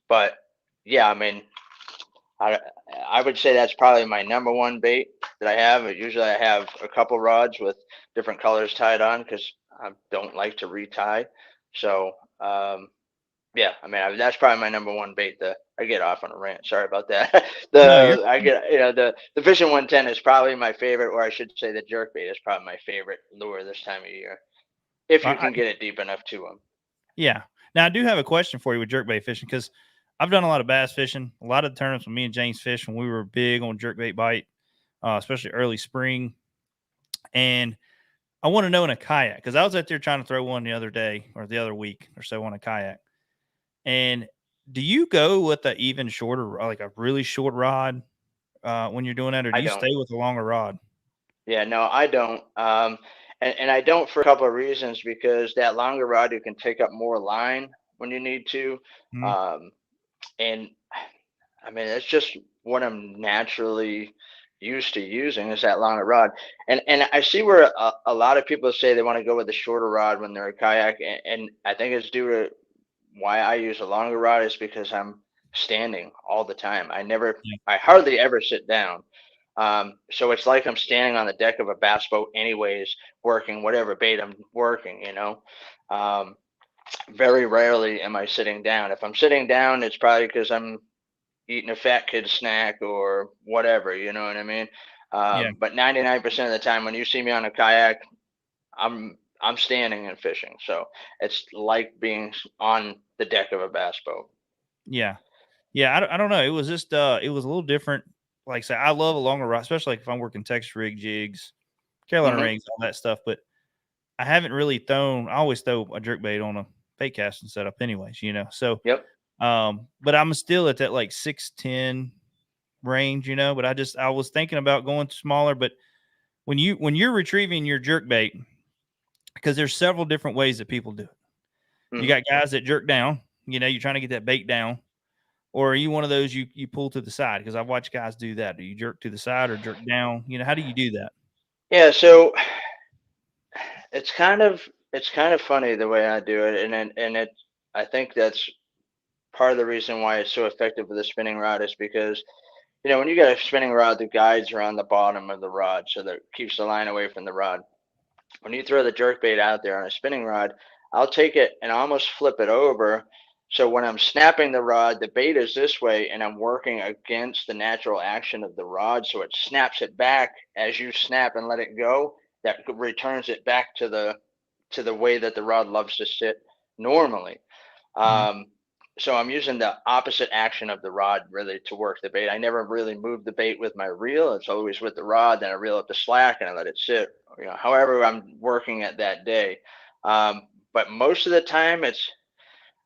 But yeah, I mean, I would say that's probably my number one bait that I have. Usually I have a couple rods with different colors tied on because I don't like to retie. So yeah, I mean that's probably my number one bait. I get off on a rant. Sorry about that. No, you're The Vision 110 is probably my favorite, or I should say the jerk bait is probably my favorite lure this time of year, if you can get it deep enough to them. Yeah. Now I do have a question for you with jerkbait fishing because I've done a lot of bass fishing, a lot of the tournaments with me and James fish when we were big on jerkbait bite, especially early spring. And I want to know in a kayak because I was out there trying to throw one the other day or the other week or so on a kayak. And do you go with an even shorter, like a really short rod when you're doing that, or do I you don't. stay with a longer rod? Yeah, no, I don't. And I don't for a couple of reasons because that longer rod you can take up more line when you need to. Mhm. And I mean, it's just what I'm naturally used to using is that longer rod. And I see where a lot of people say they want to go with the shorter rod when they're a kayak, and I think it's due to why I use a longer rod is because I'm standing all the time. I hardly ever sit down. So it's like I'm standing on the deck of a bass boat anyways, working whatever bait I'm working, you know. Um, Very rarely am I sitting down. If I'm sitting down, it's probably because I'm eating a fat kid snack or whatever, you know what I mean? Yeah. But 99% of the time when you see me on a kayak, I'm standing and fishing. So it's like being on the deck of a bass boat. Yeah. Yeah. I don't know. It was just, it was a little different. Like I say, I love a longer rod, especially like if I'm working Texas rig jigs, Carolina Hmm. rigs, all that stuff. But I haven't really I always throw a jerk bait on a bait casting setup anyways, you know? So, Yep. but I'm still at that like 6'10" range, you know, but I was thinking about going smaller, but when you're retrieving your jerk bait, because there's several different ways that people do it. You Mhm. got guys that jerk down, you're trying to get that bait down, or are you one of those you pull to the side? Because I've watched guys do that. Do you jerk to the side or jerk down? How do you do that? Yeah, so it's kind of funny the way I do it, and I think that's part of the reason why it's so effective with a spinning rod is because when you got a spinning rod, the guides are on the bottom of the rod, so that keeps the line away from the rod. When you throw the jerk bait out there on a spinning rod, I'll take it and almost flip it over. So when I'm snapping the rod, the bait is this way, and I'm working against the natural action of the rod. So it snaps it back as you snap and let it go. That returns it back to the way that the rod loves to sit normally. Mhm. Um, so I'm using the opposite action of the rod really to work the bait. I never really move the bait with my reel. It's always with the rod. Then I reel up the slack and I let it sit. However I'm working at that day. But most of the time,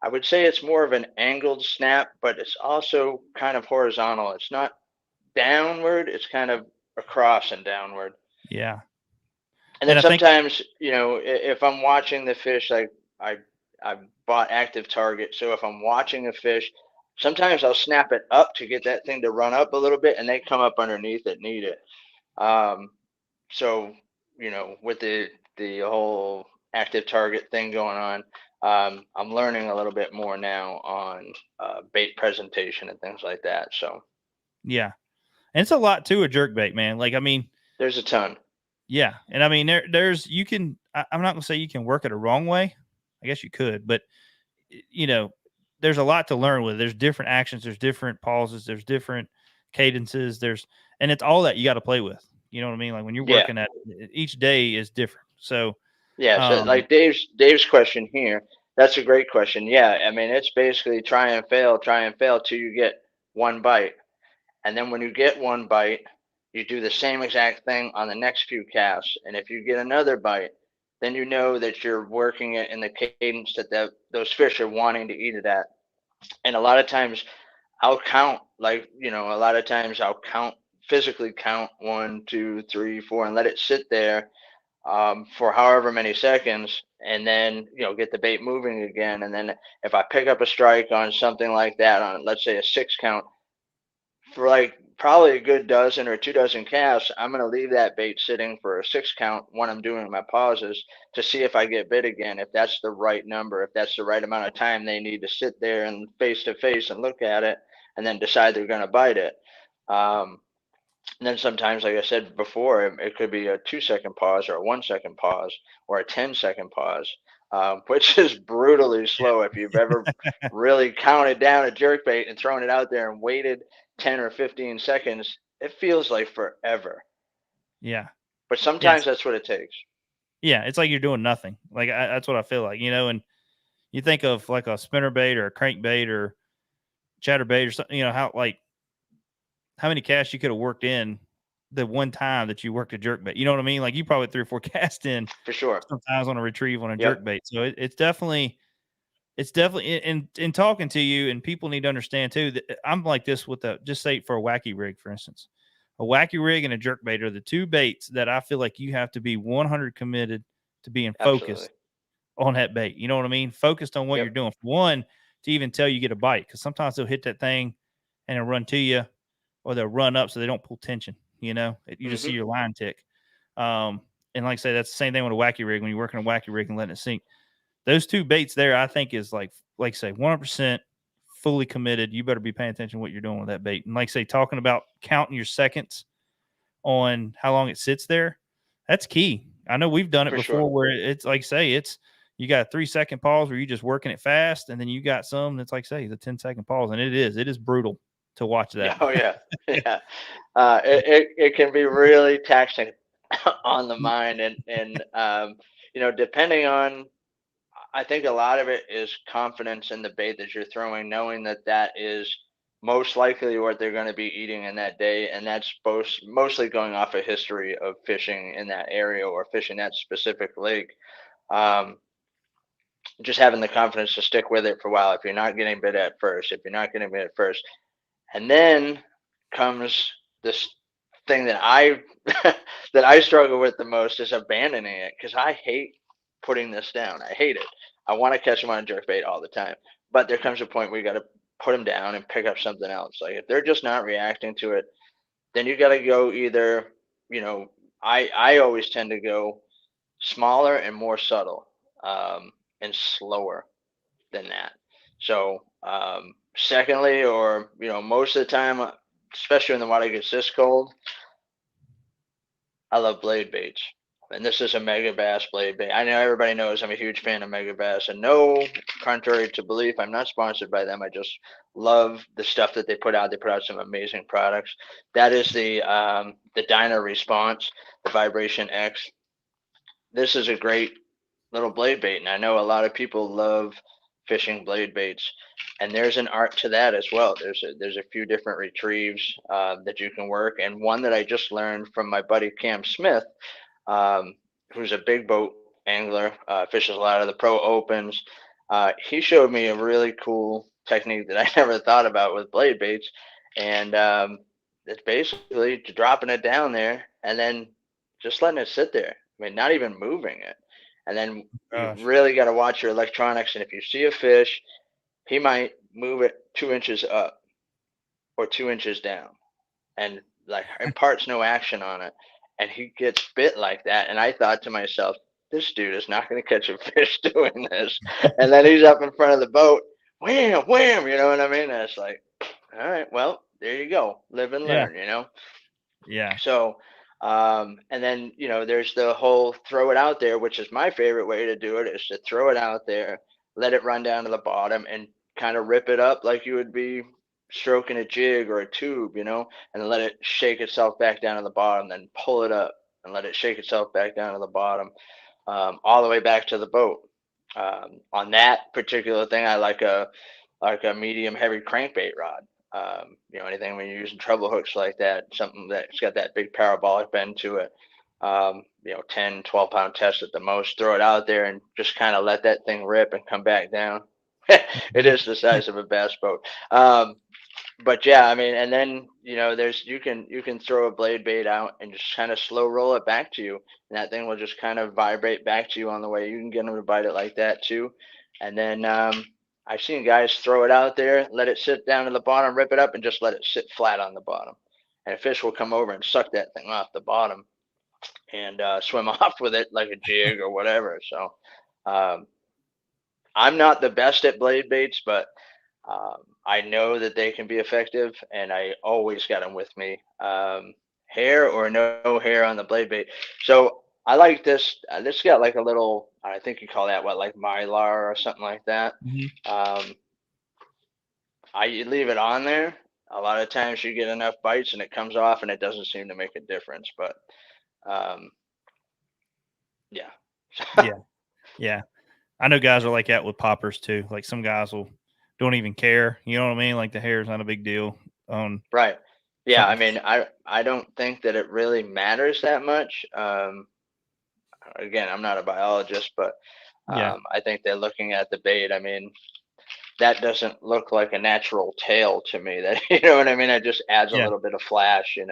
I would say it's more of an angled snap, but it's also kind of horizontal. It's not downward. It's kind of across and downward. Yeah. And And then I think, sometimes, if I'm watching the fish, like I I bought active target, so if I'm watching a fish, sometimes I'll snap it up to get that thing to run up a little bit, and they come up underneath it, need it. Um, so with the whole active target thing going on, I'm learning a little bit more now on bait presentation and things like that. So yeah. And it's a lot to a jerk bait, man. Like, I mean, there's a ton. yeah. And I mean, there's, I'm not going to say you can work it a wrong way. I guess you could, but, you know, there's a lot to learn with it. There's different actions, there's different pauses, there's different cadences, and it's all that you got to play with. You know what I mean? Like when you're Yeah. working at each day is different. So, Yeah, so um, like Dave's question here, that's a great question. Yeah, I mean it's basically try and fail till you get one bite. And then when you get one bite, you do the same exact thing on the next few casts. And if you get another bite, then you know that you're working it in the cadence that those fish are wanting to eat it at. And a lot of times I'll count, like, a lot of times I'll physically count 1, 2, 3, 4, and let it sit there for however many seconds, and then get the bait moving again. And then if I pick up a strike on something like that, on let's say a 6 count, for like probably a good dozen or 2 dozen casts, I'm going to leave that bait sitting for a 6 count when I'm doing my pauses to see if I get bit again, if that's the right number, if that's the right amount of time they need to sit there and face to face and look at it, and then decide they're going to bite it. And then sometimes, like I said before, it could be a 2 second pause or a 1 second pause or a 10 second pause, which is brutally slow. If you've ever really counted down a jerkbait and thrown it out there and waited 10 or 15 seconds, it feels like forever. yeah, But sometimes yes, that's what it takes. yeah. It's like you're doing nothing. Like that's what I feel like, and you think of like a spinner bait or a crankbait or chatterbait or something, how many casts you could have worked in the one time that you worked a jerk bait. You know what I mean? Like you probably 3 or 4 casts in For sure. sometimes on a retrieve on a jerk Yep. bait. So it's definitely in talking to you, and people need to understand too that I'm like this with just say for a wacky rig, for instance. A wacky rig and a jerk bait are the two baits that I feel like you have to be 100 committed to being Absolutely. focused on that bait. You know what I mean? Focused on what you're Yep. doing. For one, to even tell you get a bite, because sometimes they'll hit that thing and they'll run to you, or they'll run up so they don't pull tension. You just see Hmm. your line tick. And like I say, that's the same thing with a wacky rig when you're working a wacky rig and letting it sink. Those two baits there, I think, is like say 100% fully committed. You better be paying attention to what you're doing with that bait. And like say, talking about counting your seconds on how long it sits there, that's key. I know we've done it For sure. before where it's like say it's you got a 3 second pause where you're just working it fast, and then you got some that's like say the 10 second pause, and it is brutal to watch that. Oh yeah. Yeah. It can be really taxing on the mind, and depending on, I think a lot of it is confidence in the bait that you're throwing, knowing that that is most likely what they're going to be eating in that day, and that's mostly going off a history of fishing in that area or fishing that specific lake. Um, just having the confidence to stick with it for a while. If you're not getting bit at first, if you're not getting bit at first, and then comes this thing that I that I struggle with the most is abandoning it, because I hate putting this down. I hate it. I want to catch them on a jerkbait all the time, but there comes a point where you got to put them down and pick up something else. Like if they're just not reacting to it, then you got to go either, you know, I always tend to go smaller and more subtle, and slower than that. So, secondly, or most of the time, especially when the water gets this cold, I love blade baits. And this is a mega bass blade bait. I know everybody knows I'm a huge fan of mega bass, and no, contrary to belief, I'm not sponsored by them. I just love the stuff that they put out. They put out some amazing products. That is the Dyna Response, the Vibration X. This is a great little blade bait, and I know a lot of people love fishing blade baits, and there's an art to that as well. There's a few different retrieves that you can work, and one that I just learned from my buddy Cam Smith, who's a big boat angler, fishes a lot of the pro opens. He showed me a really cool technique that I never thought about with blade baits, and it's basically dropping it down there and then just letting it sit there. I mean, not even moving it. And then you Gosh. really got to watch your electronics. And if you see a fish, he might move it 2 inches up or 2 inches down, and like imparts no action on it. And he gets bit like that. And I thought to myself, this dude is not going to catch a fish doing this. And then he's up in front of the boat, wham, wham, you know what I mean? And it's like, all right, well, there you go. Live and Yeah. learn. Yeah. So, and then, there's the whole throw it out there, which is my favorite way to do it, is to throw it out there, let it run down to the bottom, and kind of rip it up like you would be stroking a jig or a tube, and let it shake itself back down to the bottom, then pull it up and let it shake itself back down to the bottom, all the way back to the boat. On that particular thing, I like a medium heavy crankbait rod. Anything when you're using treble hooks like that, something that's got that big parabolic bend to it, 10, 12 pound test at the most, throw it out there and just kind of let that thing rip and come back down. It is the size of a bass boat. But yeah, I mean, and then, you can throw a blade bait out and just kind of slow roll it back to you. And that thing will just kind of vibrate back to you on the way. You can get them to bite it like that too. And then, I've seen guys throw it out there, let it sit down to the bottom, rip it up, and just let it sit flat on the bottom. And a fish will come over and suck that thing off the bottom and swim off with it like a jig or whatever. So I'm not the best at blade baits, but I know that they can be effective, and I always got them with me. Hair or no hair on the blade bait. So I like this. This got like a little, I think you call that what, like mylar or something like that. I leave it on there. A lot of times you get enough bites and it comes off, and it doesn't seem to make a difference. But yeah. Yeah. I know guys are like that with poppers too. Like some guys don't even care. You know what I mean? Like the hair is not a big deal. Right. Yeah. I something. mean, I don't think that it really matters that much. Again, I'm not a biologist, but Yeah. I think they're looking at the bait. I mean, that doesn't look like a natural tail to me. That you know what I mean? It just adds a Yeah. little bit of flash, and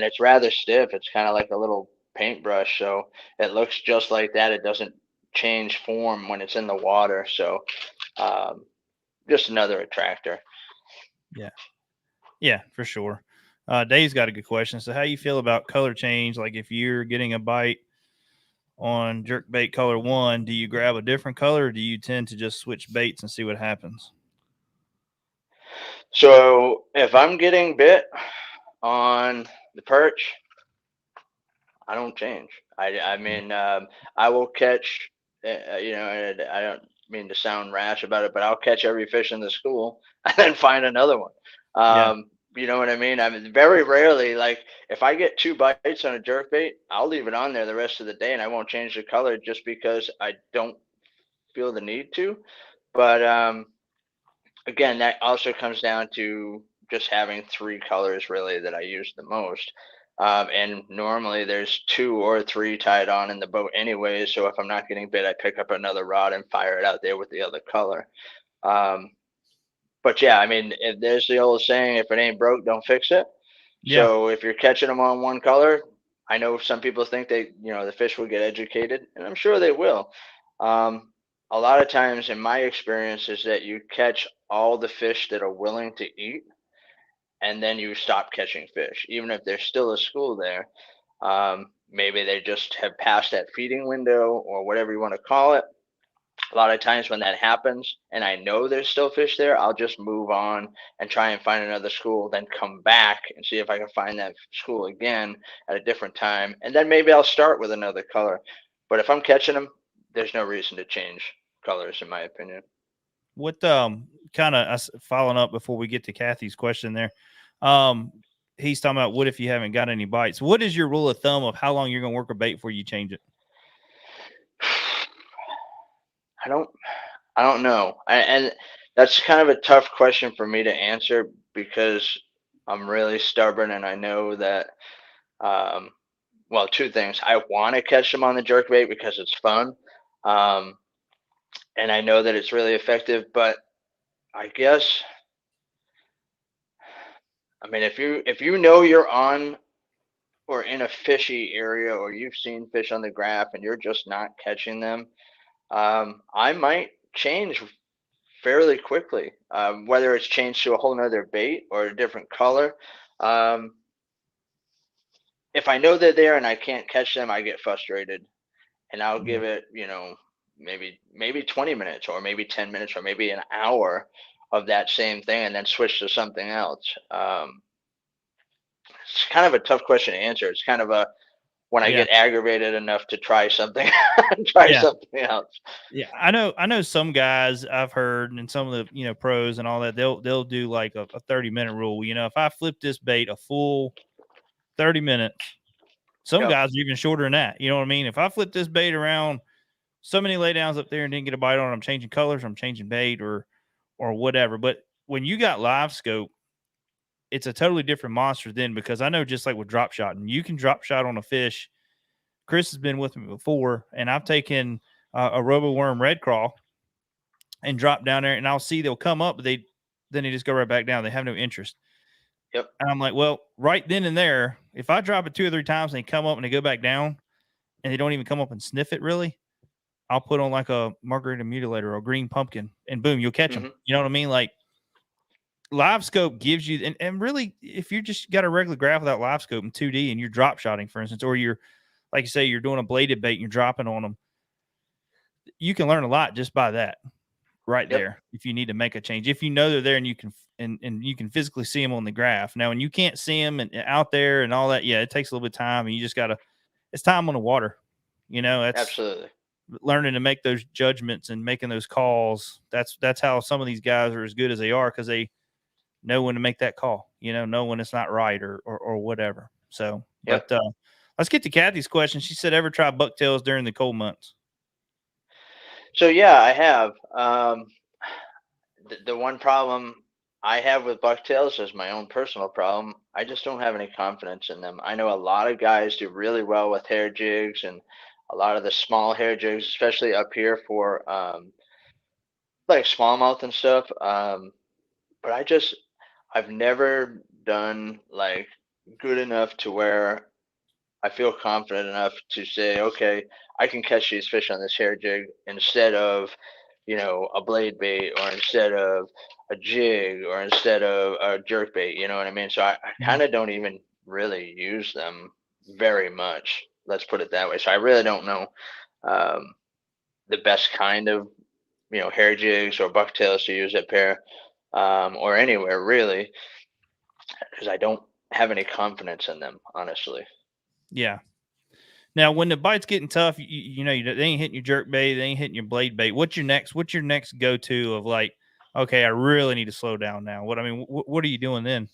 it's rather stiff. It's kind of like a little paintbrush, so it looks just like that. It doesn't change form when it's in the water. So just another attractor. Yeah, for sure. Dave's got a good question. So how you feel about color change? Like if you're getting a bite on jerkbait color 1, do you grab a different color, or do you tend to just switch baits and see what happens? So if I'm getting bit on the perch, I don't change. I mean, I will catch, and I don't mean to sound rash about it, but I'll catch every fish in the school and then find another one. Yeah. You know what I mean? I mean, very rarely, like if I get 2 bites on a jerkbait, I'll leave it on there the rest of the day and I won't change the color just because I don't feel the need to. But again, that also comes down to just having 3 colors really that I use the most. And normally there's 2 or 3 tied on in the boat anyway. So if I'm not getting bit, I pick up another rod and fire it out there with the other color. But yeah, I mean, if there's the old saying, if it ain't broke, don't fix it. Yeah. So if you're catching them on one color, I know some people think the fish will get educated, and I'm sure they will. A lot of times, in my experience, is that you catch all the fish that are willing to eat, and then you stop catching fish, even if there's still a school there. Maybe they just have passed that feeding window or whatever you want to call it. A lot of times when that happens and I know there's still fish there, I'll just move on and try and find another school, then come back and see if I can find that school again at a different time. And then maybe I'll start with another color. But if I'm catching them, there's no reason to change colors, in my opinion. What kind of us following up before we get to Kathy's question there? He's talking about what if you haven't got any bites? What is your rule of thumb of how long you're going to work a bait before you change it? I don't know. And that's kind of a tough question for me to answer because I'm really stubborn and I know that, well, two things. I want to catch them on the jerkbait because it's fun. And I know that it's really effective, but I guess, I mean, if you know you're on or in a fishy area or you've seen fish on the graph and you're just not catching them, I might change fairly quickly, whether it's changed to a whole nother bait or a different color. If I know they're there and I can't catch them, I get frustrated and I'll give it, maybe 20 minutes or maybe 10 minutes or maybe an hour of that same thing and then switch to something else. It's kind of a tough question to answer. It's kind of when I get aggravated enough to try something, something else. Yeah, I know some guys I've heard, and some of the pros and all that. They'll do like a 30-minute rule. If I flip this bait a full 30 minutes, some guys are even shorter than that. You know what I mean? If I flip this bait around so many laydowns up there and didn't get a bite on it, I'm changing colors, I'm changing bait or whatever. But when you got live scope, it's a totally different monster then, because I know just like with drop shotting, you can drop shot on a fish. Chris has been with me before, and I've taken a robo worm red crawl and drop down there, and I'll see they'll come up, but then they just go right back down. They have no interest. Yep. And I'm like, well, right then and there, if I drop it 2 or 3 times and they come up and they go back down and they don't even come up and sniff it really, I'll put on like a margarita mutilator or a green pumpkin and boom, you'll catch them. You know what I mean? Like live scope gives you, and really, if you just got a regular graph without live scope in 2D and you're drop shotting, for instance, or you're, like you say, you're doing a bladed bait and you're dropping on them, you can learn a lot just by that right there. If you need to make a change, if you know they're there and you can, and you can physically see them on the graph. Now, when you can't see them and out there and all that, it takes a little bit of time, and you just gotta, it's time on the water. That's absolutely learning to make those judgments and making those calls. That's how some of these guys are as good as they are, because they know when to make that call, know when it's not right or whatever. So, but let's get to Kathy's question. She said, ever try bucktails during the cold months? So yeah, I have. The one problem I have with bucktails is my own personal problem. I just don't have any confidence in them. I know a lot of guys do really well with hair jigs and a lot of the small hair jigs, especially up here for like smallmouth and stuff. But I've never done like good enough to where I feel confident enough to say, okay, I can catch these fish on this hair jig instead of, a blade bait or instead of a jig or instead of a jerk bait. You know what I mean? So I kind of don't even really use them very much. Let's put it that way. So I really don't know the best kind of, hair jigs or bucktails to use up here or anywhere really, because I don't have any confidence in them, honestly. Yeah. Now, when the bite's getting tough, they ain't hitting your jerk bait, they ain't hitting your blade bait. What's your next go-to of like, okay, I really need to slow down now? What are you doing then?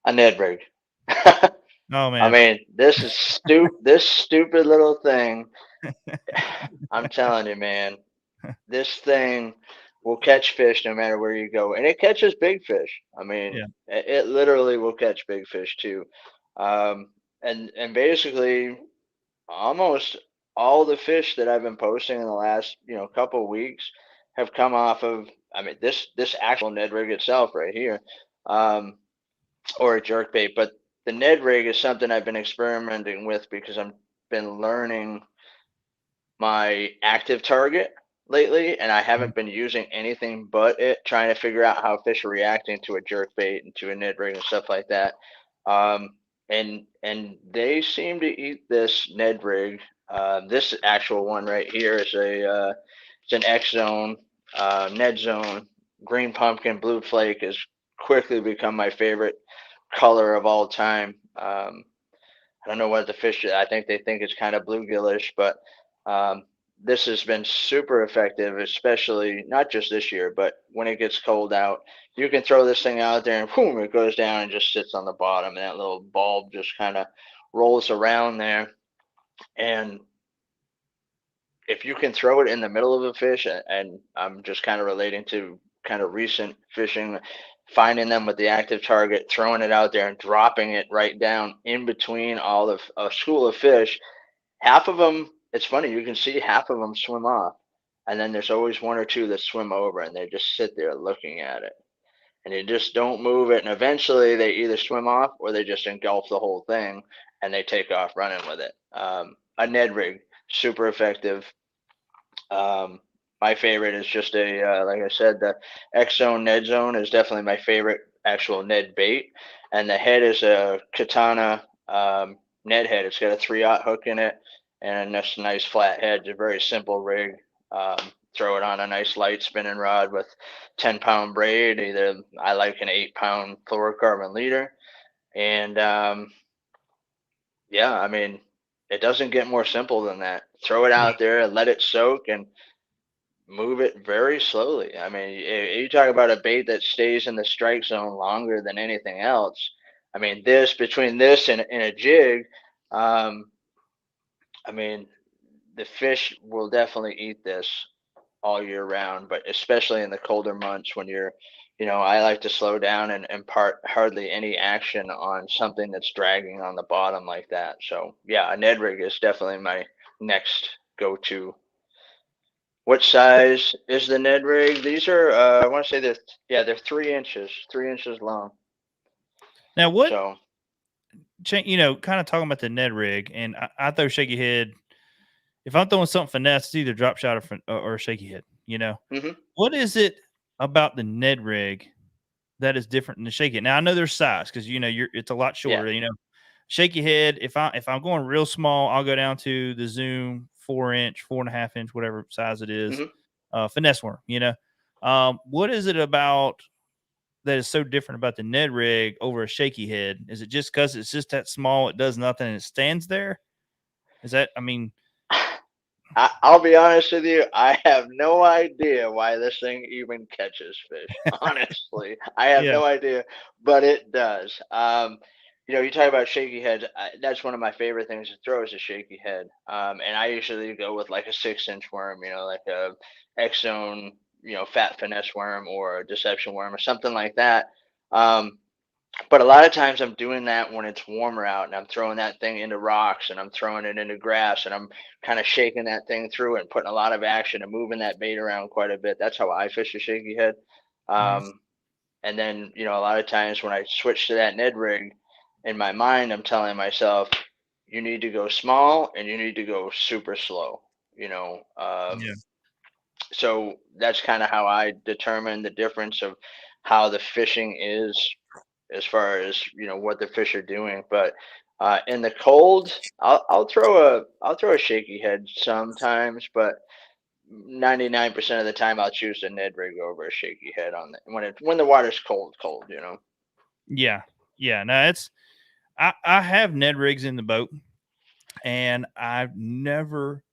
A Ned Rig. Oh man. I mean, this is this stupid little thing. I'm telling you, man, this thing will catch fish no matter where you go, and it catches big fish. I mean, it literally will catch big fish too. And basically, almost all the fish that I've been posting in the last couple of weeks have come off of. I mean, this actual Ned Rig itself right here. or a jerk bait. But the Ned Rig is something I've been experimenting with because I've been learning my active target lately, and I Mhm. haven't been using anything but it, trying to figure out how fish are reacting to a jerk bait and to a Ned Rig and stuff like that. And they seem to eat this Ned Rig. This actual one right here is it's an X Zone, Ned Zone, green pumpkin, blue flake has quickly become my favorite color of all time. I don't know what the fish. I think they think it's kind of bluegillish, but um, this has been super effective, especially not just this year, but when it gets cold out. You can throw this thing out there, and boom, it goes down and just sits on the bottom, and that little bulb just kind of rolls around there. And if you can throw it in the middle of a fish, and I'm just kind of relating to kind of recent fishing, finding them with the active target, throwing it out there, and dropping it right down in between all of a school of fish. Half of them, it's funny, you can see half of them swim off, and then there's always one or two that swim over, and they just sit there looking at it, and they just don't move it, and eventually they either swim off or they just engulf the whole thing, and they take off running with it. A Ned Rig, super effective. Um, my favorite is just like I said, the X Zone Ned Zone is definitely my favorite actual Ned bait, and the head is a Katana Ned head. It's got a 3/0 hook in it, and this nice flat head. It's a very simple rig. Throw it on a nice light spinning rod with 10-pound braid. Either I like an 8-pound fluorocarbon leader, and yeah, I mean, it doesn't get more simple than that. Throw it Yeah. out there and let it soak and move it very slowly. I mean, you talk about a bait that stays in the strike zone longer than anything else. I mean, this between this and a jig, um, I mean, the fish will definitely eat this all year round, but especially in the colder months when I like to slow down and impart hardly any action on something that's dragging on the bottom like that. So yeah, a Ned Rig is definitely my next go-to. What size is the Ned Rig? These are, I want to say they're 3 inches long. Now, what, So, kind of talking about the Ned Rig, and I throw shaky head. If I'm throwing something finesse, it's either drop shot or shaky head. mhm. What is it about the Ned Rig that is different than the shaky head? Now I know there's size because it's a lot Yeah. shorter. Shaky head. If I'm going real small, I'll go down to the Zoom 4-inch, 4.5-inch, whatever size it is. Mhm. Finesse worm. What is it about that is so different about the Ned Rig over a shaky head? Is it just because it's just that small, it does nothing, and it stands there? Is that? I mean, I'll be honest with you. I have no idea why this thing even catches fish. Honestly, I have yeah, no idea, but it does. You talk about shaky heads. That's one of my favorite things to throw is a shaky head. And I usually go with like a 6-inch worm, like a X Zone, fat finesse worm or a deception worm or something like that. Um, but a lot of times I'm doing that when it's warmer out and I'm throwing that thing into rocks and I'm throwing it into grass and I'm kind of shaking that thing through and putting a lot of action and moving that bait around quite a bit. That's how I fish a shaky head. nice. And then, a lot of times when I switch to that Ned Rig, in my mind, I'm telling myself, you need to go small and you need to go super slow, you know. Yeah, So that's kind of how I determine the difference of how the fishing is as far as what the fish are doing. But in the cold, I'll throw a shaky head sometimes, but 99% of the time I'll choose a Ned Rig over a shaky head when the water's cold. yeah, yeah. No, I have Ned Rigs in the boat, and I've never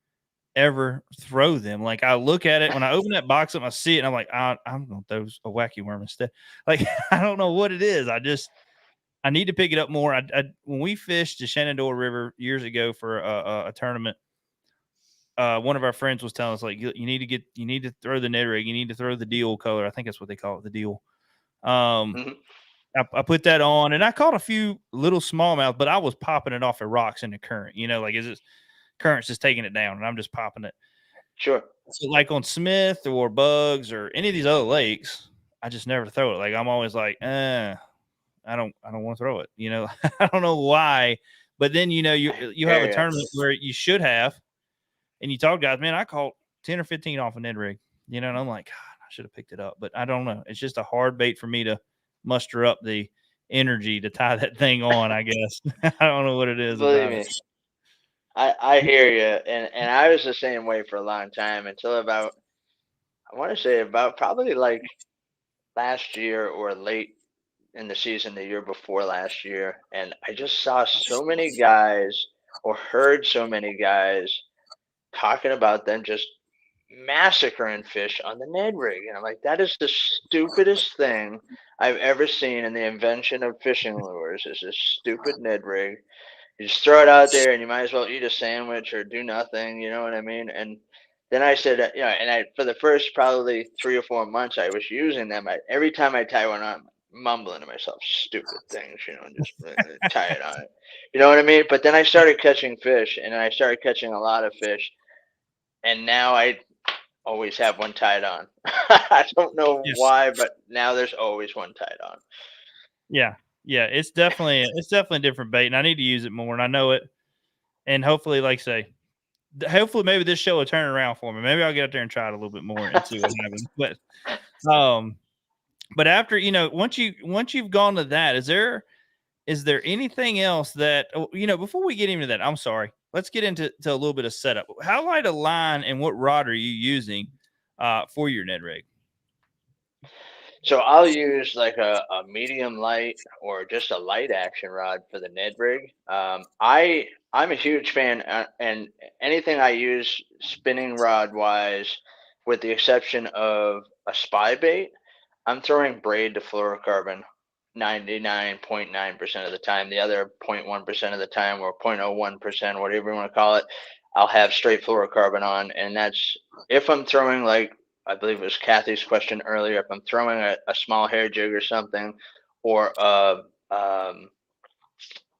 ever throw them. Like I look at it when I open that box up, I see it, and I'm like, I'm gonna throw a wacky worm instead. Like I don't know what it is. I need to pick it up more. When we fished the Shenandoah River years ago for a tournament, one of our friends was telling us like you need to throw the Ned Rig, you need to throw the deal color. I think that's what they call it, the deal. Um, Hmm. I put that on, and I caught a few little smallmouth, but I was popping it off of rocks in the current. Like is it current's just taking it down, and I'm just popping it. Sure. So like on Smith or Bugs or any of these other lakes, I just never throw it. Like I'm always like, I don't want to throw it. You know, I don't know why, but then you have a Yeah. tournament where you should have, and you talk guys, man, I caught 10 or 15 off a Ned Rig, and I'm like, God, I should have picked it up, but I don't know. It's just a hard bait for me to muster up the energy to tie that thing on. I guess I don't know what it is Believe about me, it. I hear you, and I was the same way for a long time until about, I want to say about probably like last year or late in the season the year before last year, and I just saw so many guys or heard so many guys talking about them just massacring fish on the Ned Rig, and I'm like, that is the stupidest thing I've ever seen in the invention of fishing lures. Is this stupid Ned Rig? You just throw it out there, and you might as well eat a sandwich or do nothing. You know what I mean? And then I said, and I for the first probably 3 or 4 months I was using them. Every time I tie one on, mumbling to myself, stupid things, and just tie it on it. You know what I mean? But then I started catching fish, and I started catching a lot of fish, and now I always have one tied on. I don't know Yes. why, but now there's always one tied on. Yeah. It's definitely a different bait, and I need to use it more, and I know it. And hopefully, like I say, hopefully maybe this show will turn around for me. Maybe I'll get out there and try it a little bit more and see what happens. But after once you've gone to that, is there anything else that before we get into that? I'm sorry. Let's get into a little bit of setup. How light a line and what rod are you using for your Ned Rig? So I'll use like a medium light or just a light action rod for the Ned Rig. I'm a huge fan, and anything I use spinning rod wise, with the exception of a spy bait, I'm throwing braid to fluorocarbon 99.9% of the time. The other 0.1% of the time, or 0.01%, whatever you want to call it, I'll have straight fluorocarbon on, and that's if I'm throwing, like I believe it was Kathy's question earlier, if I'm throwing a small hair jig or something, or a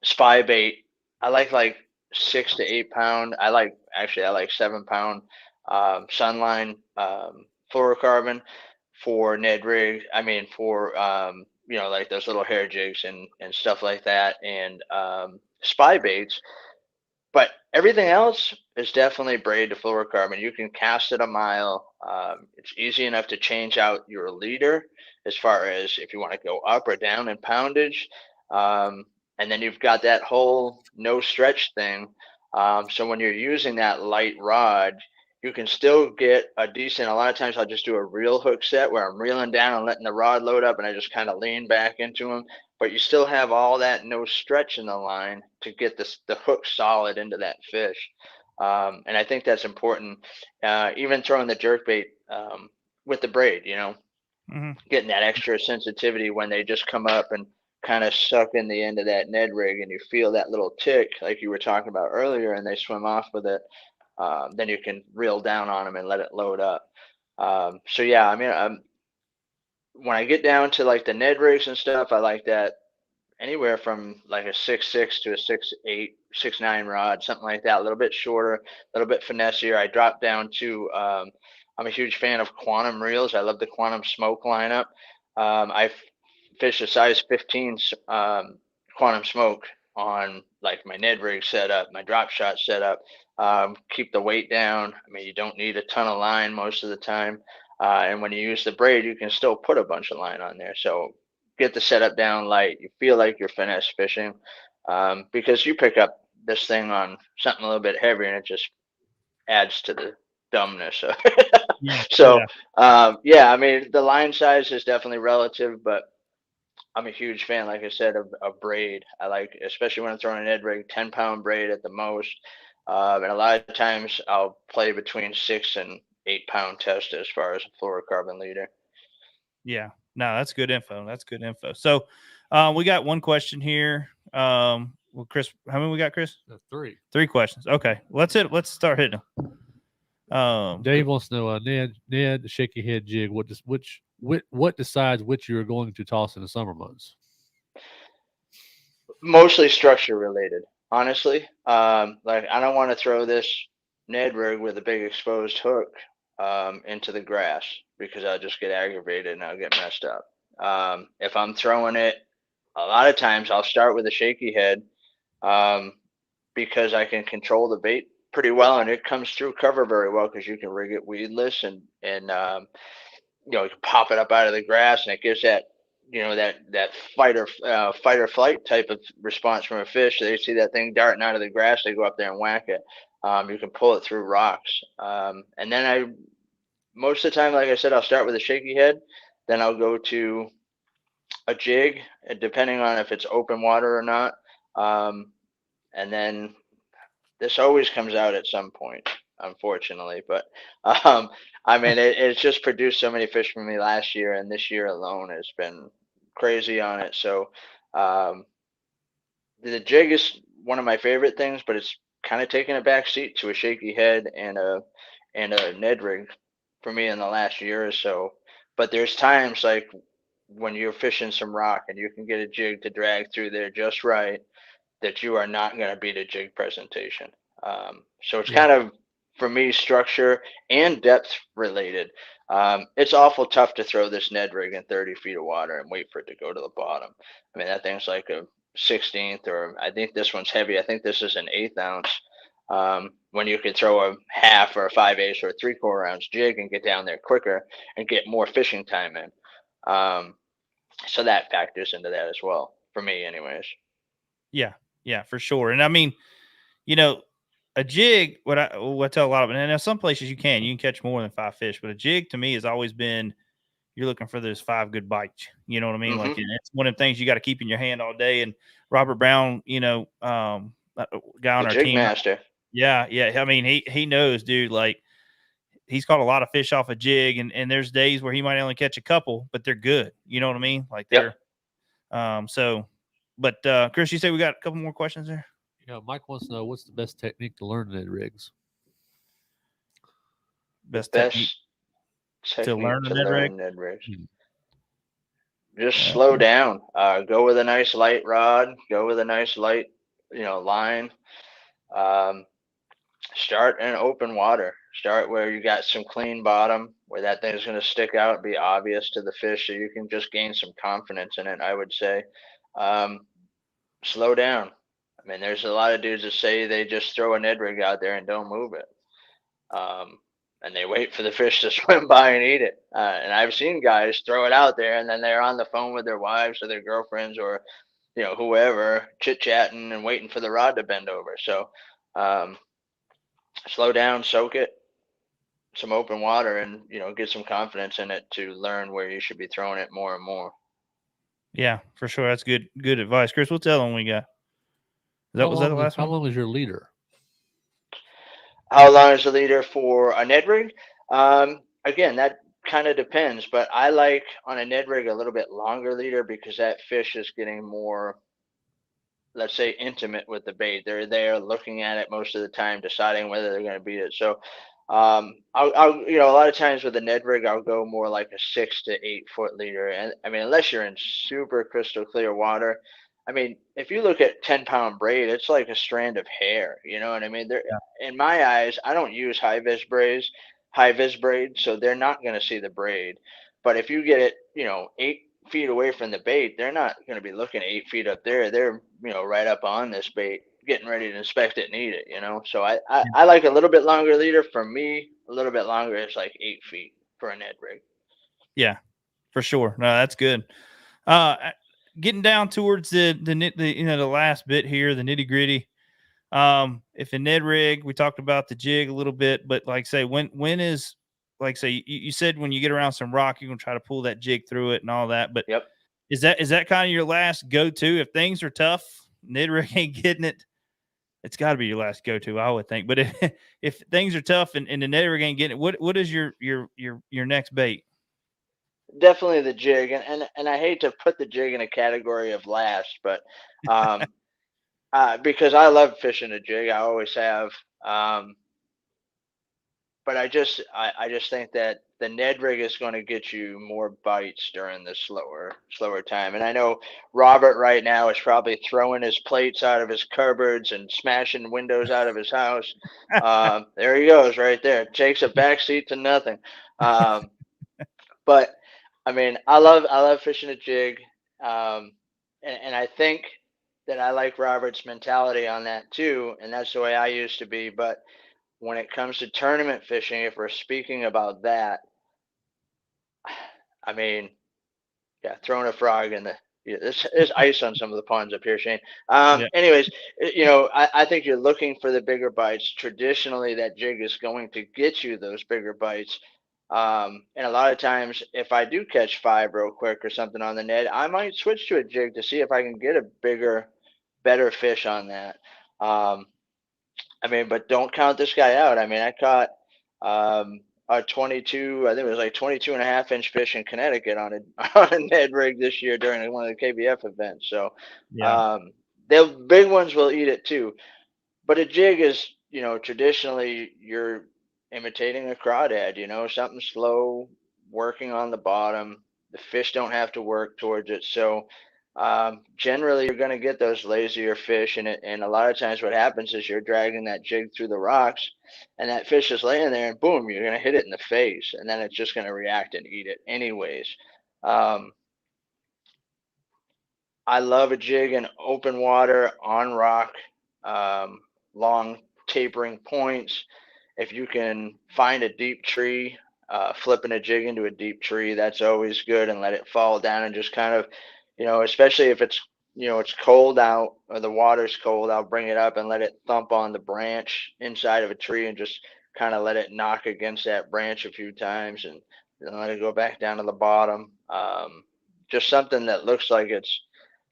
spy bait, I like 6 to 8 pound. I like 7 pound sunline fluorocarbon for Ned Rig. I mean for like those little hair jigs and stuff like that, and spy baits. But everything else is definitely braid to fluorocarbon. You can cast it a mile. It's easy enough to change out your leader as far as if you want to go up or down in poundage. And then you've got that whole no stretch thing. So when you're using that light rod, you can still get a decent. A lot of times I'll just do a reel hook set where I'm reeling down and letting the rod load up, and I just kind of lean back into them. But you still have all that no stretch in the line to get the hook solid into that fish. And I think that's important. Even throwing the jerk bait with the braid, getting that extra sensitivity when they just come up and kind of suck in the end of that Ned Rig, and you feel that little tick like you were talking about earlier, and they swim off with it. Then you can reel down on them and let it load up. So yeah, I mean, when I get down to like the Ned Rigs and stuff, I like that anywhere from like a 6.6 to a 6.8, 6.9 rod, something like that. A little bit shorter, a little bit finessier. I dropped down to. I'm a huge fan of quantum reels. I love the quantum smoke lineup. I fish a size 15 quantum smoke on like my Ned Rig setup, my drop shot setup. Keep the weight down. I mean, you don't need a ton of line most of the time. And when you use the braid, you can still put a bunch of line on there. So get the setup down light. You feel like you're finesse fishing, because you pick up this thing on something a little bit heavier, and it just adds to the dumbness of it. So I mean, the line size is definitely relative, but I'm a huge fan, like I said, of braid. I like, especially when I'm throwing an Ned Rig, 10-pound braid at the most. And a lot of times I'll play between 6 and 8 pound test as far as a fluorocarbon leader. Yeah, no, that's good info. So we got one question here. Well, Chris, how many we got, Chris? 3. 3 questions. Okay, let's start hitting them. Dave wants to know, Ned, the Shaky Head jig. What decides which you are going to toss in the summer months? Mostly structure related, honestly. Like I don't want to throw this Ned Rig with a big exposed hook into the grass, because I'll just get aggravated and I'll get messed up. If I'm throwing it a lot of times I'll start with a shaky head, because I can control the bait pretty well, and it comes through cover very well because you can rig it weedless, and you can pop it up out of the grass, and it gives that that fight or flight type of response from a fish. They see that thing darting out of the grass, they go up there and whack it. You can pull it through rocks, and then most of the time, like I said, I'll start with a shaky head, then I'll go to a jig, depending on if it's open water or not. And then this always comes out at some point, unfortunately. But I mean, it's just produced so many fish for me last year, and this year alone has been crazy on it. So the jig is one of my favorite things, but it's kind of taken a back seat to a shaky head and a Ned rig for me in the last year or so. But there's times like when you're fishing some rock and you can get a jig to drag through there just right, that you are not going to beat a jig presentation. So it's kind of, for me, structure and depth related. It's awful tough to throw this Ned rig in 30 feet of water and wait for it to go to the bottom. I mean, that thing's like a 16th, or I think this one's heavy. I think this is an 1/8 ounce. When you could throw a half or a 5/8 or a 3/4 ounce jig and get down there quicker and get more fishing time in. So that factors into that as well, for me anyways. Yeah, for sure. And I mean, a jig, what I tell a lot of it, and now some places you can catch more than 5 fish, but a jig to me has always been, you're looking for those 5 good bites. You know what I mean? Like, it's one of the things you got to keep in your hand all day. And Robert Brown, guy on our jig team, master. Yeah. I mean, he knows, dude. Like, he's caught a lot of fish off a jig, and there's days where he might only catch a couple, but they're good. You know what I mean? Like, they're so. But Chris, you say we got a couple more questions there? Yeah, Mike wants to know what's the best technique to learn Ned rigs. Best technique to learn Ned rigs. Just slow down. Go with a nice light rod. Go with a nice light, line. Start in open water. Start where you got some clean bottom, where that thing's going to stick out and be obvious to the fish, so you can just gain some confidence in it, I would say. Slow down. I mean, there's a lot of dudes that say they just throw a Ned rig out there and don't move it. And they wait for the fish to swim by and eat it. And I've seen guys throw it out there, and then they're on the phone with their wives or their girlfriends or, whoever, chit-chatting and waiting for the rod to bend over. So slow down, soak it, some open water, and, get some confidence in it to learn where you should be throwing it more and more. Yeah, for sure. That's good advice. Chris, what's the other one we got? Was that the last one? How long was your leader? How long is the leader for a Ned rig? Again, that kind of depends, but I like on a Ned rig a little bit longer leader, because that fish is getting more, let's say, intimate with the bait. They're there looking at it most of the time, deciding whether they're going to beat it. So I'll a lot of times with a Ned rig, I'll go more like a 6 to 8 foot leader. And I mean, unless you're in super crystal clear water, I mean, if you look at 10-pound braid, it's like a strand of hair. You know what I mean? In my eyes, I don't use high vis braid, so they're not going to see the braid. But if you get it, 8 feet away from the bait, they're not going to be looking 8 feet up there. They're, right up on this bait, getting ready to inspect it and eat it, So I like a little bit longer leader. For me, a little bit longer is like 8 feet for a Ned rig. Yeah, for sure. No, that's good. Getting down towards the last bit here, the nitty gritty. If a Ned rig, we talked about the jig a little bit, but like say, when is, like say, you said when you get around some rock, you're gonna try to pull that jig through it and all that. But is that kind of your last go-to? If things are tough, Ned rig ain't getting it. It's got to be your last go-to, I would think. But if things are tough and the Ned rig ain't getting it, what is your next bait? Definitely the jig, and I hate to put the jig in a category of last, but because I love fishing a jig, I always have. But I just think that the Ned rig is going to get you more bites during the slower time. And I know Robert right now is probably throwing his plates out of his cupboards and smashing windows out of his house. There he goes, right there. Takes a backseat to nothing. But I mean, I love fishing a jig. and I think that I like Robert's mentality on that too, and that's the way I used to be. But when it comes to tournament fishing, if we're speaking about that, I mean, yeah, throwing a frog in the yeah, there's ice on some of the ponds up here, Shane. Yeah. Anyways, I think you're looking for the bigger bites. Traditionally, that jig is going to get you those bigger bites. And a lot of times, if I do catch 5 real quick or something on the Ned, I might switch to a jig to see if I can get a bigger, better fish on that. Um, I mean, but don't count this guy out. I mean, I caught a 22, I think it was like 22.5 inch fish in Connecticut on a on a Ned rig this year during one of the KBF events. So Yeah. the big ones will eat it too. But a jig is, traditionally you're imitating a crawdad, something slow, working on the bottom. The fish don't have to work towards it. So generally you're going to get those lazier fish. And a lot of times what happens is you're dragging that jig through the rocks and that fish is laying there and boom, you're going to hit it in the face and then it's just going to react and eat it anyways. Um, I love a jig in open water on rock, um, long tapering points. If you can find a deep tree, flipping a jig into a deep tree, that's always good, and let it fall down and just kind of, especially if it's cold out or the water's cold, I'll bring it up and let it thump on the branch inside of a tree and just kind of let it knock against that branch a few times and then let it go back down to the bottom. Just something that looks like it's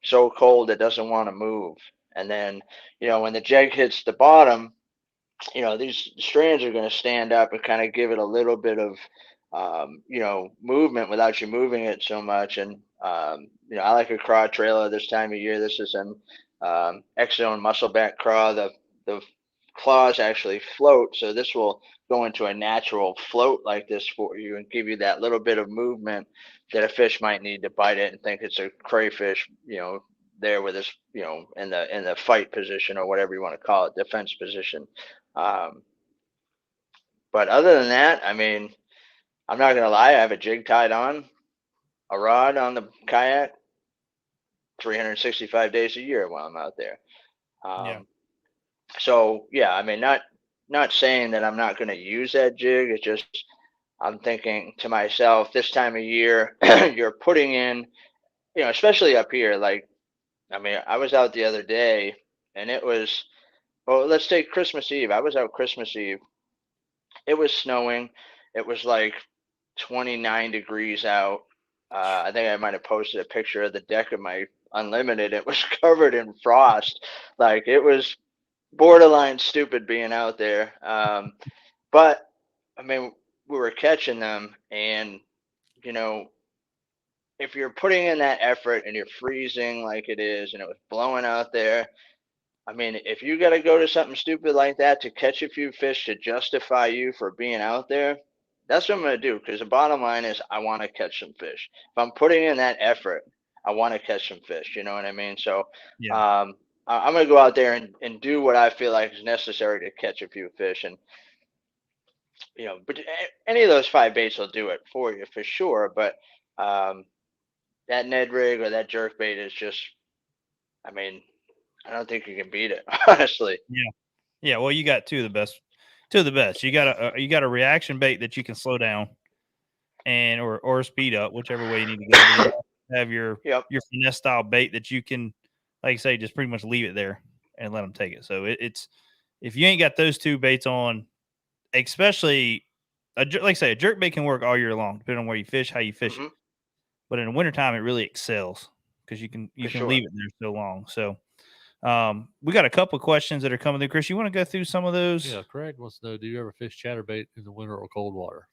so cold it doesn't want to move. And then, when the jig hits the bottom, these strands are going to stand up and kind of give it a little bit of, movement without you moving it so much. And, I like a craw trailer this time of year. This is an X-Zone muscleback craw. The claws actually float. So this will go into a natural float like this for you and give you that little bit of movement that a fish might need to bite it and think it's a crayfish, there with this, in the fight position or whatever you want to call it, defense position. Um, but other than that, I mean, I'm not gonna lie. I have a jig tied on, a rod on the kayak, 365 days a year while I'm out there. Yeah. So yeah, I mean, not saying that I'm not gonna use that jig. It's just I'm thinking to myself this time of year, you're putting in, especially up here. Like, I mean, I was out the other day, and it was, well, let's take Christmas Eve. I was out Christmas Eve. It was snowing. It was like 29 degrees out. I think I might have posted a picture of the deck of my Unlimited. It was covered in frost. Like it was borderline stupid being out there. But I mean, we were catching them, and you know, if you're putting in that effort and you're freezing like it is, and it was blowing out there, I mean, if you got to go to something stupid like that to catch a few fish to justify you for being out there, that's what I'm going to do. Because the bottom line is, I want to catch some fish. If I'm putting in that effort, I want to catch some fish. You know what I mean? So Yeah. I'm going to go out there and do what I feel like is necessary to catch a few fish. And, but any of those 5 baits will do it for you for sure. But that Ned rig or that jerk bait is just, I mean, I don't think you can beat it, honestly. Yeah. Yeah. Well, you got two of the best. You got a reaction bait that you can slow down and or speed up, whichever way you need to go. You have your finesse style bait that you can, like I say, just pretty much leave it there and let them take it. So it's if you ain't got those 2 baits on, especially like I say, a jerk bait can work all year long, depending on where you fish, how you fish it. But in the wintertime, it really excels because you can leave it there so long. So we got a couple of questions that are coming through. Chris, you want to go through some of those? Yeah, Craig wants to know, do you ever fish chatterbait in the winter or cold water?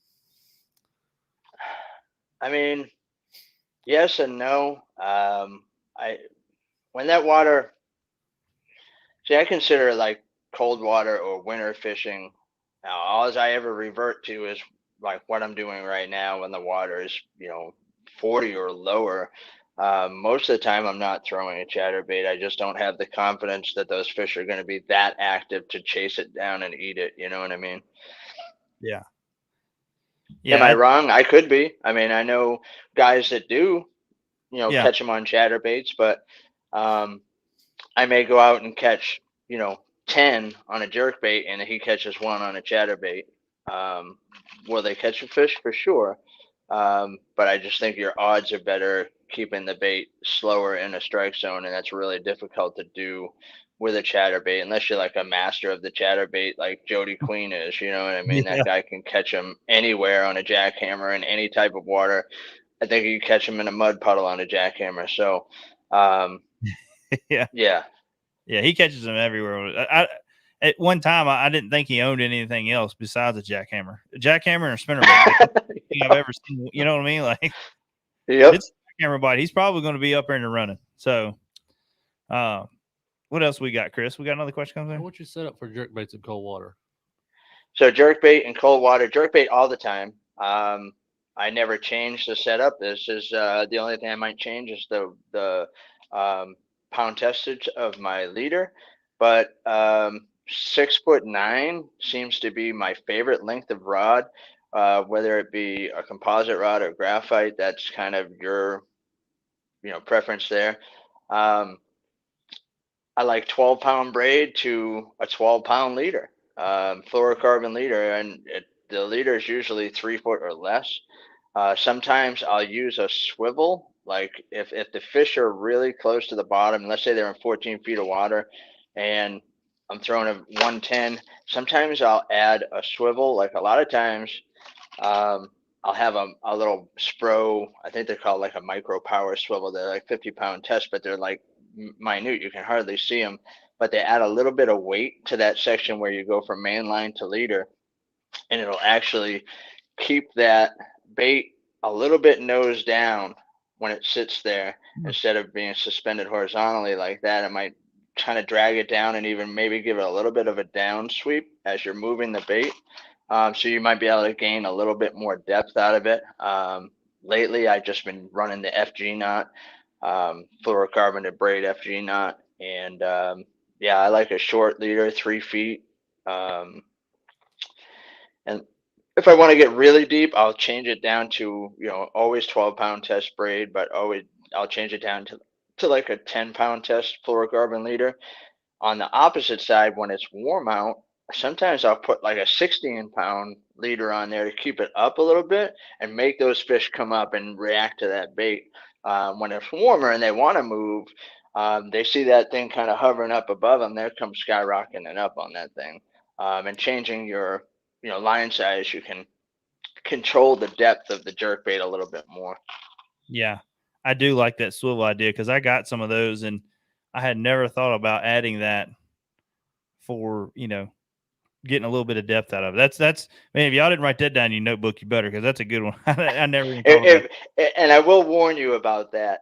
I mean, yes and no. When that water, I consider it like cold water or winter fishing. Now, all I ever revert to is like what I'm doing right now when the water is, 40 or lower. Most of the time, I'm not throwing a chatterbait. I just don't have the confidence that those fish are going to be that active to chase it down and eat it. You know what I mean? Yeah. Am I wrong? I could be. I mean, I know guys that do, Yeah. catch them on chatterbaits, but I may go out and catch, 10 on a jerk bait, and he catches one on a chatterbait. Will they catch a fish? For sure. But I just think your odds are better keeping the bait slower in a strike zone, and that's really difficult to do with a chatterbait unless you're like a master of the chatterbait, like Jody Queen is. You know what I mean? Yeah. That guy can catch them anywhere on a jackhammer in any type of water. I think you catch him in a mud puddle on a jackhammer. So, Yeah. yeah. Yeah, he catches them everywhere. At one time, I didn't think he owned anything else besides a jackhammer. A jackhammer and a spinnerbait. That's the thing I've ever seen. You know what I mean? Like, Yep. it's a jackhammer bite. He's probably going to be up there in the running. So, what else we got, Chris? We got another question coming in? What's your setup for jerk baits in cold water? So jerkbait in cold water, jerkbait all the time. I never change the setup. This is the only thing I might change is the pound testage of my leader. But 6'9" seems to be my favorite length of rod. Whether it be a composite rod or graphite, that's kind of your preference there. I like 12-pound braid to a 12-pound leader, fluorocarbon leader, and the leader is usually 3 foot or less. Sometimes I'll use a swivel, like if the fish are really close to the bottom, let's say they're in 14 feet of water, and I'm throwing a 110. Sometimes I'll add a swivel. Like a lot of times, I'll have a little Spro. I think they're called like a micro power swivel. They're like 50-pound test, but they're like minute. You can hardly see them, but they add a little bit of weight to that section where you go from main line to leader, and it'll actually keep that bait a little bit nose down when it sits there instead of being suspended horizontally like that. It might kind of drag it down and even maybe give it a little bit of a down sweep as you're moving the bait. So you might be able to gain a little bit more depth out of it. Lately, I've just been running the FG knot, fluorocarbon braid FG knot. And yeah, I like a short leader, 3 feet. And if I want to get really deep, I'll change it down to, always 12-pound test braid, but always I'll change it down to like a 10-pound test fluorocarbon leader. On the opposite side, when it's warm out, sometimes I'll put like a 16-pound leader on there to keep it up a little bit and make those fish come up and react to that bait. When it's warmer and they want to move, they see that thing kind of hovering up above them, they come skyrocketing up on that thing. And changing your line size, you can control the depth of the jerk bait a little bit more. Yeah, I do like that swivel idea because I got some of those and I had never thought about adding that for, getting a little bit of depth out of it. That's man, if y'all didn't write that down in your notebook, you better, because that's a good one. I never even thought about it. And I will warn you about that.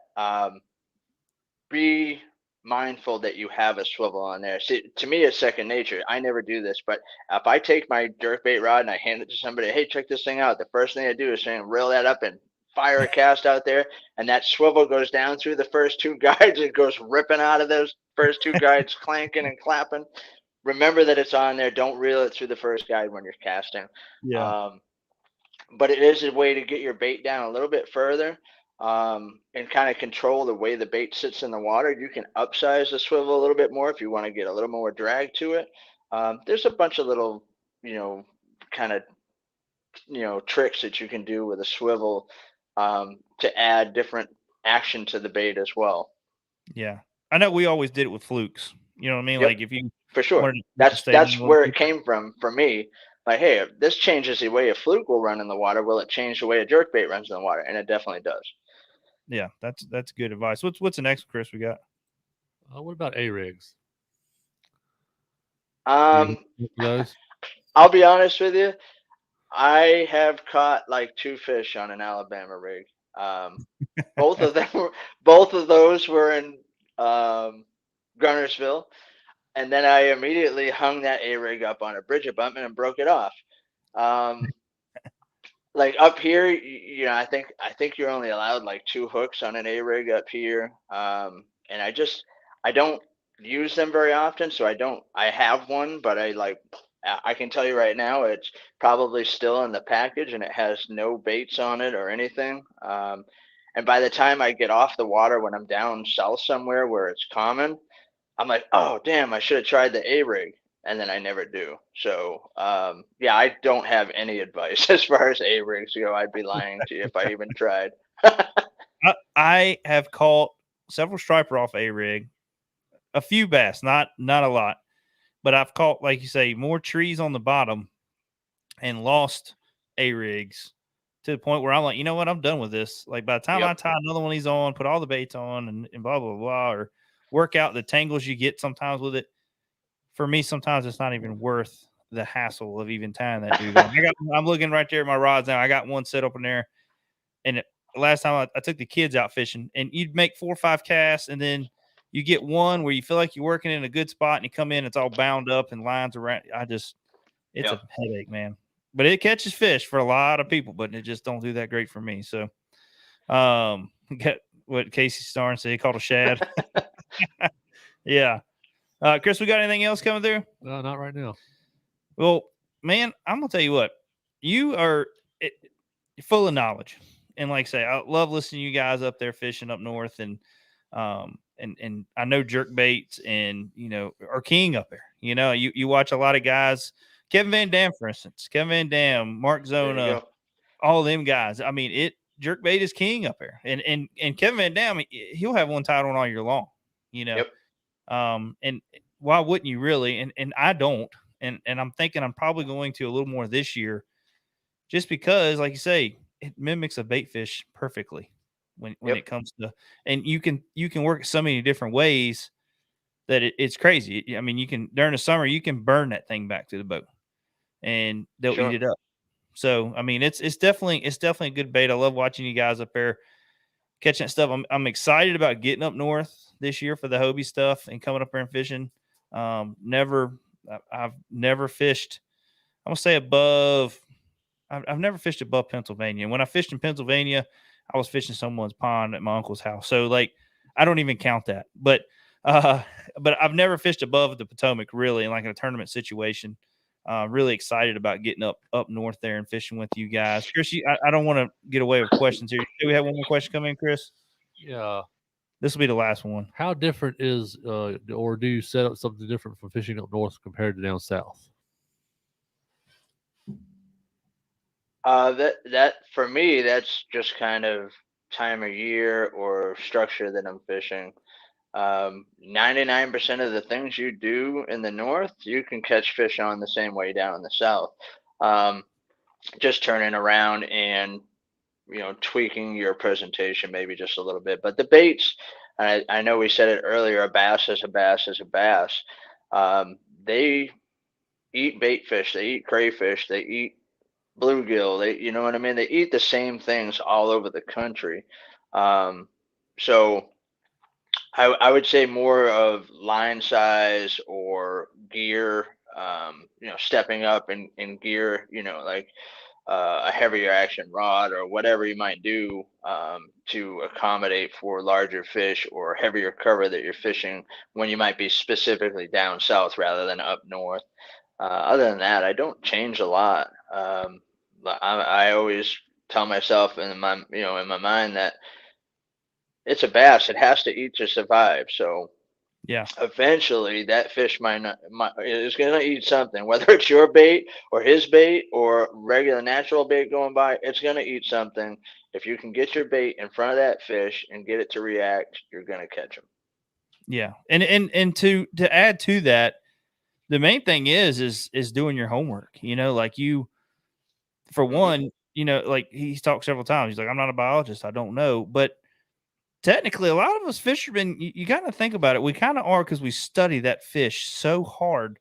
Be mindful that you have a swivel on there. See, to me, it's second nature. I never do this, but if I take my jerkbait rod and I hand it to somebody, hey, check this thing out. The first thing I do is say, reel that up and fire a cast out there, and that swivel goes down through the first two guides. It goes ripping out of those first two guides, clanking and clapping. Remember that it's on there. Don't reel it through the first guide when you're casting. Yeah. But it is a way to get your bait down a little bit further, and kind of control the way the bait sits in the water. You can upsize the swivel a little bit more if you want to get a little more drag to it. There's a bunch of little, kind of, tricks that you can do with a swivel, to add different action to the bait as well. Yeah. I know we always did it with flukes. You know what I mean? Yep. Like if you For sure. That's where it came from for me. Like, hey, if this changes the way a fluke will run in the water, will it change the way a jerkbait runs in the water? And it definitely does. Yeah, that's good advice. What's the next, Chris, we got? What about A-rigs? Those? I'll be honest with you. I have caught like 2 fish on an Alabama rig. Both of those were in Gunnersville. And then I immediately hung that A-rig up on a bridge abutment and broke it off. Like up here, I think you're only allowed like 2 hooks on an A-rig up here. And I don't use them very often. So I have one, but I can tell you right now, it's probably still in the package and it has no baits on it or anything. And by the time I get off the water when I'm down south somewhere where it's common, I'm like, oh damn, I should have tried the A rig, and then I never do. So yeah, I don't have any advice as far as A rigs go. I'd be lying to you if I even tried. I have caught several striper off a rig, a few bass, not a lot, but I've caught, like you say, more trees on the bottom and lost a rigs to the point where I'm like, you know what, I'm done with this. Like by the time I Yep. tie another one of these on, put all the baits on, and blah blah blah, or work out the tangles you get sometimes with it. For me, sometimes it's not even worth the hassle of even tying that dude on. I'm looking right there at my rods now. I got one set up in there, and last time I took the kids out fishing, and you'd make 4 or 5 casts, and then you get one where you feel like you're working in a good spot, and you come in, it's all bound up and lines around. It's Yep. a headache, man. But it catches fish for a lot of people, but it just don't do that great for me. So, get what Casey Starn said, he called a shad. Yeah. Chris, we got anything else coming through? No, not right now. Well, man, I'm gonna tell you what, you are full of knowledge, and like I say, I love listening to you guys up there fishing up north, and I know jerk baits, and are king up there. You watch a lot of guys, Kevin Van Dam, for instance, Mark There you Zona, go. all them guys. I mean, jerk bait is king up there, and Kevin Van Dam, he'll have one tied on all year long. Yep. And why wouldn't you really? And I don't. And I'm thinking I'm probably going to a little more this year, just because, like you say, it mimics a bait fish perfectly when Yep. it comes to, and you can work it so many different ways that it's crazy. I mean, you can, during the summer, you can burn that thing back to the boat, and they'll Sure. eat it up. So I mean, it's definitely a good bait. I love watching you guys up there catching that stuff. I'm excited about getting up north this year for the Hobie stuff and coming up there and fishing. I've never fished. I'm gonna say above. I've never fished above Pennsylvania. And when I fished in Pennsylvania, I was fishing someone's pond at my uncle's house. So like, I don't even count that. But I've never fished above the Potomac really in like a tournament situation. Really excited about getting up north there and fishing with you guys. Chris, I don't want to get away with questions here. Do we have one more question come in, Chris? Yeah. This will be the last one. How different is, or do you set up something different for fishing up north compared to down south? That for me, that's just kind of time of year or structure that I'm fishing. 99% of the things you do in the north, you can catch fish on the same way down in the south. Just turning around and tweaking your presentation maybe just a little bit. But the baits, I know we said it earlier, a bass is a bass is a bass. They eat bait fish, they eat crayfish, they eat bluegill, you know what I mean? They eat the same things all over the country. So I would say more of line size or gear, stepping up in gear, like a heavier action rod or whatever you might do to accommodate for larger fish or heavier cover that you're fishing when you might be specifically down south rather than up north. Other than that, I don't change a lot. I always tell myself in my mind that it's a bass. It has to eat to survive. So Yeah. eventually that fish is going to eat something, whether it's your bait or his bait or regular natural bait going by, it's going to eat something. If you can get your bait in front of that fish and get it to react, you're going to catch them. Yeah. And to add to that, the main thing is doing your homework, like for one, like he's talked several times. He's like, I'm not a biologist. I don't know. But technically, a lot of us fishermen, you got to think about it. We kind of are, because we study that fish so hard,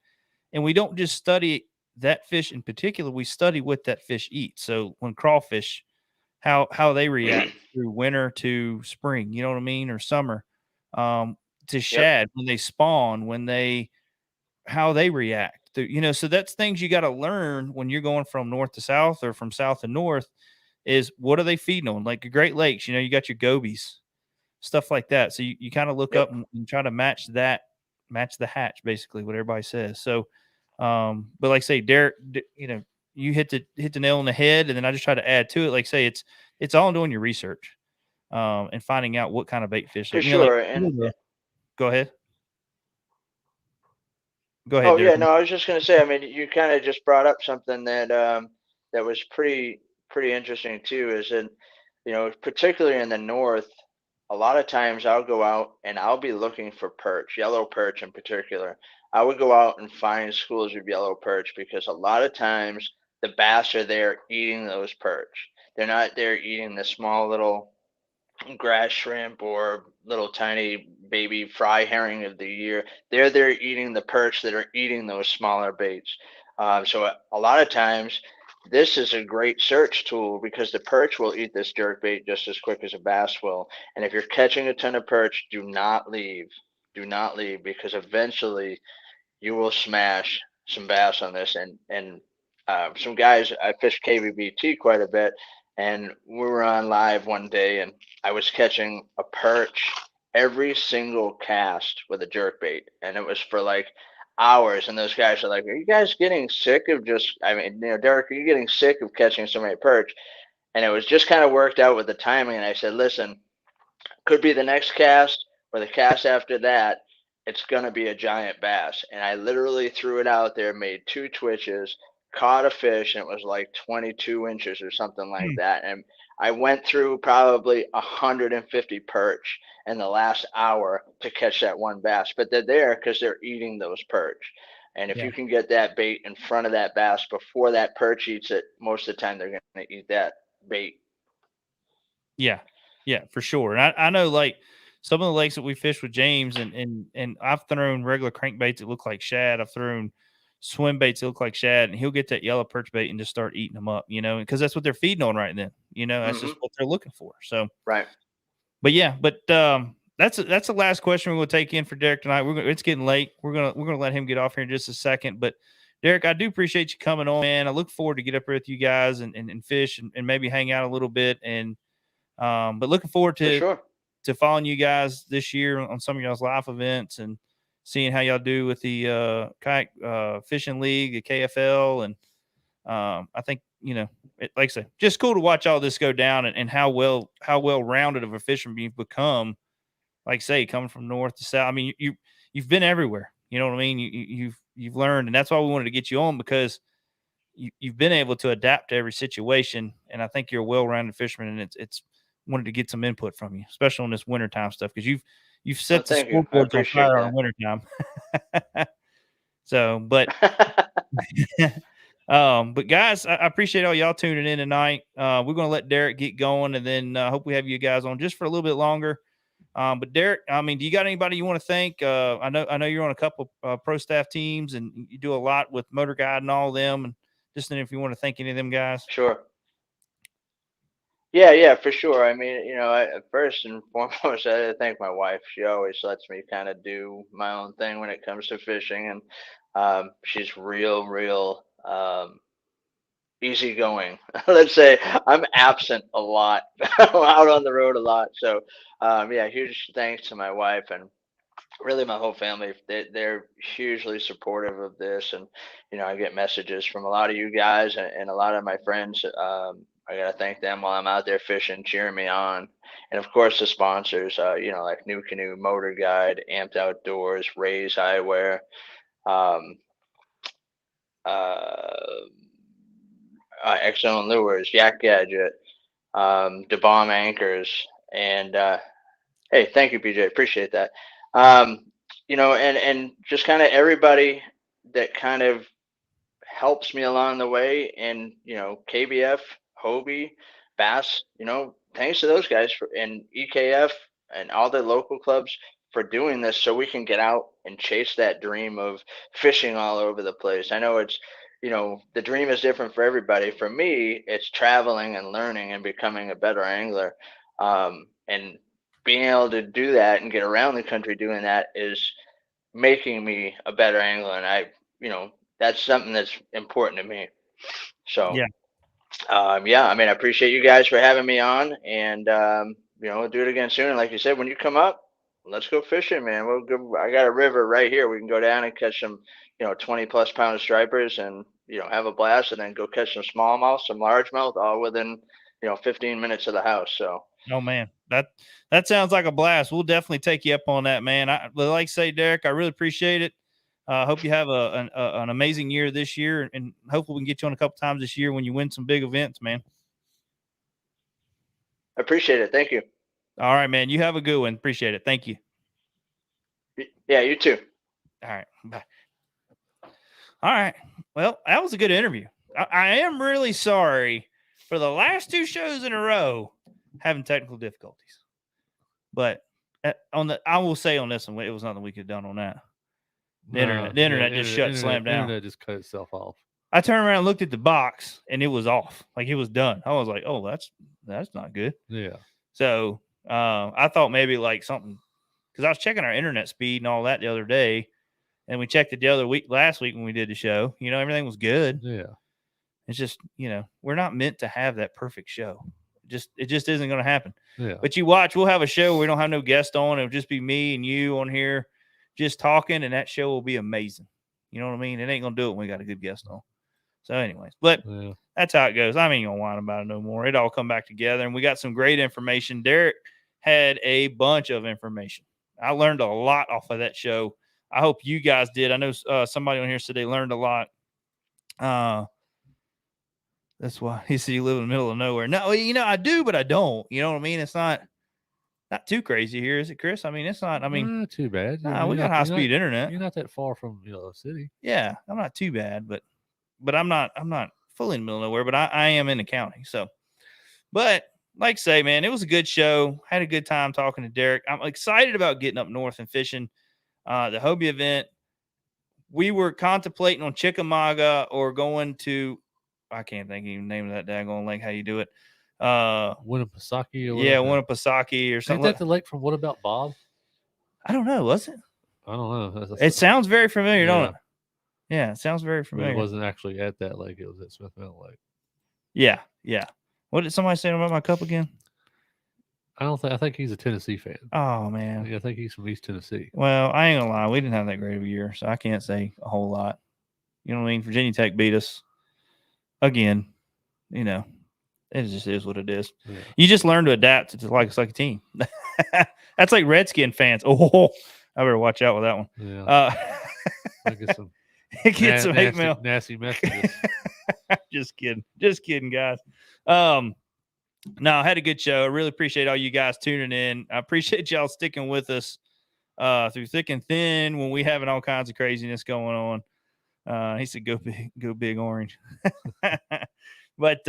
and we don't just study that fish in particular. We study what that fish eats. So when crawfish, how they react through winter to spring, you know what I mean, or summer, to shad when they spawn, how they react. So that's things you got to learn when you're going from north to south or from south to north. Is what are they feeding on? Like the Great Lakes, you got your gobies, stuff like that. So you kind of look up and try to match the hatch, basically what everybody says. So, but like say, Derek, you hit the nail on the head, and then I just try to add to it. Like say, it's all doing your research. and finding out what kind of bait fish. For You know, like, sure. And go ahead. Go ahead, oh yeah, Derek. no, I was just gonna say. I mean, you kind of just brought up something that that was pretty interesting too. Is that particularly in the north, a lot of times I'll go out and I'll be looking for perch, yellow perch in particular. I would go out and find schools of yellow perch because a lot of times the bass are there eating those perch. They're not there eating the small little grass shrimp or little tiny baby fry herring of the year. They're there eating the perch that are eating those smaller baits. So a lot of times, this is a great search tool because the perch will eat this jerk bait just as quick as a bass will. And if you're catching a ton of perch, do not leave. Do not leave because eventually you will smash some bass on this. And some guys, I fished KBBT quite a bit, and we were on live one day, and I was catching a perch every single cast with a jerk bait, and it was for like hours. And those guys are like, "Are you guys getting sick of just? I mean, Derek, are you getting sick of catching so many perch?" And it was just kind of worked out with the timing. And I said, "Listen, could be the next cast or the cast after that. It's going to be a giant bass." And I literally threw it out there, made two twitches, caught a fish, and it was like 22 inches or something like that. And I went through probably 150 perch in the last hour to catch that one bass. But they're there because they're eating those perch. And if Yeah. you can get that bait in front of that bass before that perch eats it, most of the time they're going to eat that bait. Yeah, yeah, for sure. And I know like some of the lakes that we fish with James, and I've thrown regular crankbaits that look like shad. I've thrown swim baits that look like shad, and he'll get that yellow perch bait and just start eating them up, because that's what they're feeding on right then. That's just what they're looking for. So, Right. but yeah, that's the last question we're going to take in for Derek tonight. It's getting late. We're gonna let him get off here in just a second, but. Derek, I do appreciate you coming on, man. I look forward to get up here with you guys and fish and maybe hang out a little bit. But looking forward For to sure. following you guys this year on some of y'all's live events and seeing how y'all do with the kayak fishing league, the KFL, and I think like I say, just cool to watch all this go down and how well rounded of a fisherman you've become. Like I say, coming from north to south. I mean, you've been everywhere. You know what I mean? You've learned, and that's why we wanted to get you on because you've been able to adapt to every situation, and I think you're a well-rounded fisherman, and it's wanted to get some input from you, especially on this wintertime stuff, because you've set the Thank you. I scoreboards on appreciate fire that. on wintertime. So, but but guys, I appreciate all y'all tuning in tonight. We're gonna let Derek get going, and then hope we have you guys on just for a little bit longer. But Derek, I mean, do you got anybody you want to thank? I know you're on a couple pro staff teams, and you do a lot with Motor Guide and all of them, and just if you want to thank any of them guys. Sure. Yeah, for sure. I mean, first and foremost, I thank my wife. She always lets me kind of do my own thing when it comes to fishing, and she's real easygoing. Let's say I'm absent a lot, out on the road a lot. So, yeah, huge thanks to my wife and really my whole family. They're hugely supportive of this, and I get messages from a lot of you guys and a lot of my friends. I gotta thank them while I'm out there fishing, cheering me on, and of course the sponsors. Like New Canoe, Motor Guide, Amped Outdoors, Ray's Eyewear, um, uh, X-Zone Lures, Yak Gadget, the Bomb Anchors, and hey, thank you, PJ. Appreciate that. And just kind of everybody that kind of helps me along the way, and KBF, Hobie, Bass. Thanks to those guys and EKF and all the local clubs for doing this, so we can get out and chase that dream of fishing all over the place. I know it's the dream is different for everybody. For me, it's traveling and learning and becoming a better angler. And being able to do that and get around the country doing that is making me a better angler. And that's something that's important to me. So, Yeah. yeah, I mean, I appreciate you guys for having me on, and we'll do it again soon. And like you said, when you come up, let's go fishing, man. I got a river right here. We can go down and catch some, 20+ pound stripers, and have a blast, and then go catch some smallmouth, some largemouth, all within 15 minutes of the house. So Oh man, that sounds like a blast. We'll definitely take you up on that, man. I like I say, Derek, I really appreciate it. Hope you have an amazing year this year, and hopefully we can get you on a couple times this year when you win some big events, man. I appreciate it. Thank you. All right, man. You have a good one. Appreciate it. Thank you. Yeah, you too. All right. Bye. All right. Well, that was a good interview. I am really sorry for the last 2 shows in a row having technical difficulties. But I will say on this one, it was nothing we could have done on that. The internet just slammed down. Internet just cut itself off. I turned around and looked at the box and it was off. Like it was done. I was like, oh, that's not good. Yeah. So I thought maybe like something, because I was checking our internet speed and all that the other day, and we checked it last week when we did the show. Everything was good. Yeah. It's just, we're not meant to have that perfect show. It just isn't going to happen. Yeah. But you watch, we'll have a show where we don't have no guest on. It'll just be me and you on here just talking, and that show will be amazing. You know what I mean? It ain't going to do it when we got a good guest on. So anyways, but that's how it goes. I ain't going to whine about it no more. It all come back together, and we got some great information. Derek had a bunch of information. I learned a lot off of that show. I hope you guys did. I know somebody on here said they learned a lot. That's why he said you live in the middle of nowhere. No, I do, but I don't. You know what I mean? It's not too crazy here, is it, Chris? I mean, it's not. I mean, not too bad. Nah, we got high speed internet. You're not that far from the city. Yeah, I'm not too bad, but I'm not fully in the middle of nowhere. But I am in the county. So, but like I say, man, it was a good show. Had a good time talking to Derek. I'm excited about getting up north and fishing the Hobie event. We were contemplating on Chickamauga or going to. I can't think of the name of that daggone lake. How you do it? Winnipesaukee or whatever. Yeah, Winnipesaukee or something. Ain't that the lake from What About Bob? I don't know. Was it? I don't know. It sounds very familiar, don't it? Yeah, it sounds very familiar. But it wasn't actually at that lake. It was at Smith Mountain Lake. Yeah. What did somebody say about my cup again? I think he's a Tennessee fan. Oh, man. I think he's from East Tennessee. Well, I ain't going to lie. We didn't have that great of a year, so I can't say a whole lot. You know what I mean? Virginia Tech beat us. Again, it just is what it is. Yeah. You just learn to adapt to like a team. That's like Redskin fans. Oh, I better watch out with that one. Yeah. I get some hate mail. Nasty messages. Just kidding, guys. No, I had a good show. I really appreciate all you guys tuning in. I appreciate y'all sticking with us through thick and thin when we having all kinds of craziness going on. He said, go big orange. But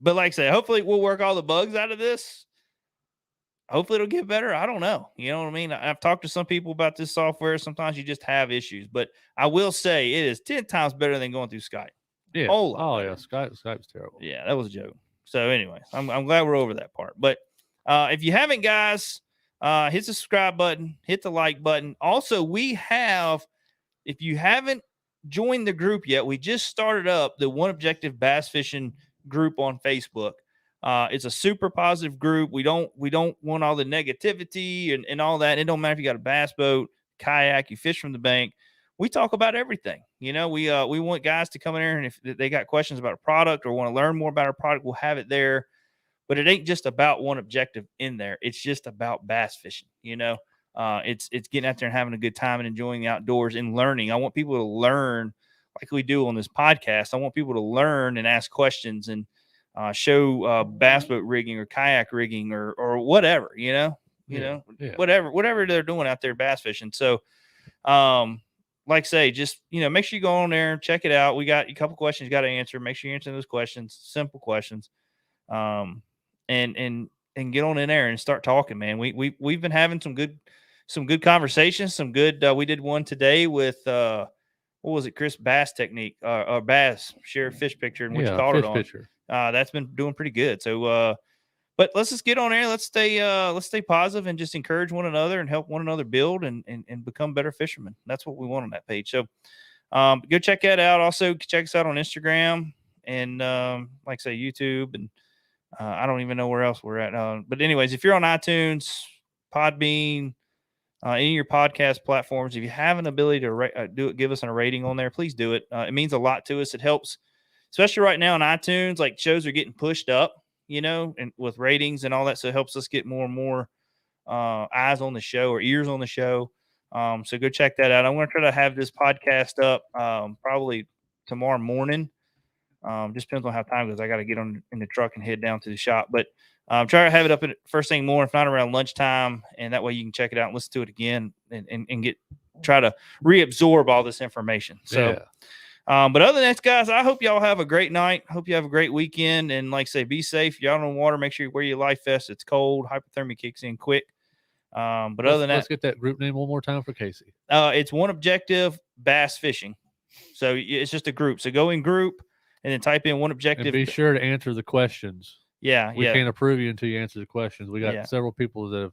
like I say, hopefully we'll work all the bugs out of this. Hopefully it'll get better. I don't know. You know what I mean? I've talked to some people about this software. Sometimes you just have issues, but I will say it is 10 times better than going through Skype. Yeah. Oh yeah. Skype's terrible. Yeah, that was a joke. So anyways, I'm glad we're over that part. But if you haven't, guys, hit the subscribe button, hit the like button. Also, we have, if you haven't joined the group yet, we just started up the OneObjective bass fishing group on Facebook. It's a super positive group. We don't want all the negativity and all that. It don't matter if you got a bass boat, kayak, you fish from the bank. We talk about everything. We want guys to come in here, and if they got questions about a product or want to learn more about our product, we'll have it there. But it ain't just about OneObjective in there. It's just about bass fishing. It's getting out there and having a good time and enjoying the outdoors and learning. I want people to learn like we do on this podcast. I want people to learn and ask questions and show bass boat rigging or kayak rigging or whatever, whatever they're doing out there bass fishing. So, like I say, just, make sure you go on there and check it out. We got a couple questions you got to answer. Make sure you answer those questions, simple questions. And get on in there and start talking, man. We've been having some good conversations, some good, we did one today with, what was it? Chris Bass Technique, or Bass share fish picture and what you called it on. Picture. That's been doing pretty good. So, but let's just get on there. Let's stay positive and just encourage one another and help one another build and become better fishermen. That's what we want on that page. So, go check that out. Also check us out on Instagram and, like I say, YouTube, and I don't even know where else we're at. But anyways, if you're on iTunes, Podbean, any of your podcast platforms, if you have an ability to give us a rating on there, please do it. It means a lot to us. It helps, especially right now on iTunes. Like, shows are getting pushed up. and with ratings and all that. So it helps us get more and more eyes on the show or ears on the show. So go check that out. I'm going to try to have this podcast up probably tomorrow morning. Just depends on how time goes. I got to get in the truck and head down to the shop, but try to have it up at first thing more, if not around lunchtime, and that way you can check it out and listen to it again and try to reabsorb all this information. So, but other than that, guys, I hope y'all have a great night. Hope you have a great weekend, and like I say, be safe. Y'all on water, make sure you wear your life vest. It's cold. Hypothermia kicks in quick. But other than that, let's get that group name one more time for Casey. It's OneObjective Bass Fishing. So it's just a group. So go in group and then type in OneObjective. And be sure to answer the questions. Yeah, we can't approve you until you answer the questions. We got Yeah. several people that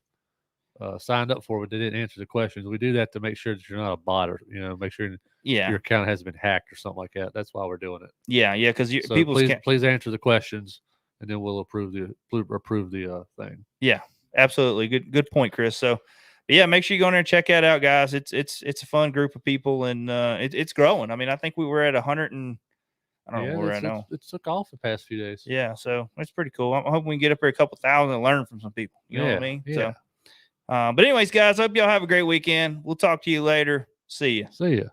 have signed up for it, but they didn't answer the questions. We do that to make sure that you're not a bot, or make sure your account hasn't been hacked or something like that. That's why we're doing it. Yeah, because So people please answer the questions, and then we'll approve the thing. Yeah, absolutely. Good point, Chris. So, yeah, make sure you go in there and check that out, guys. It's a fun group of people, and it's growing. I mean, I think we were at 100 and I don't know where I know. It took off the past few days. Yeah, so it's pretty cool. I'm hoping we can get up here a couple thousand and learn from some people. You know what I mean? Yeah. So, but anyways, guys, I hope y'all have a great weekend. We'll talk to you later. See ya. See ya.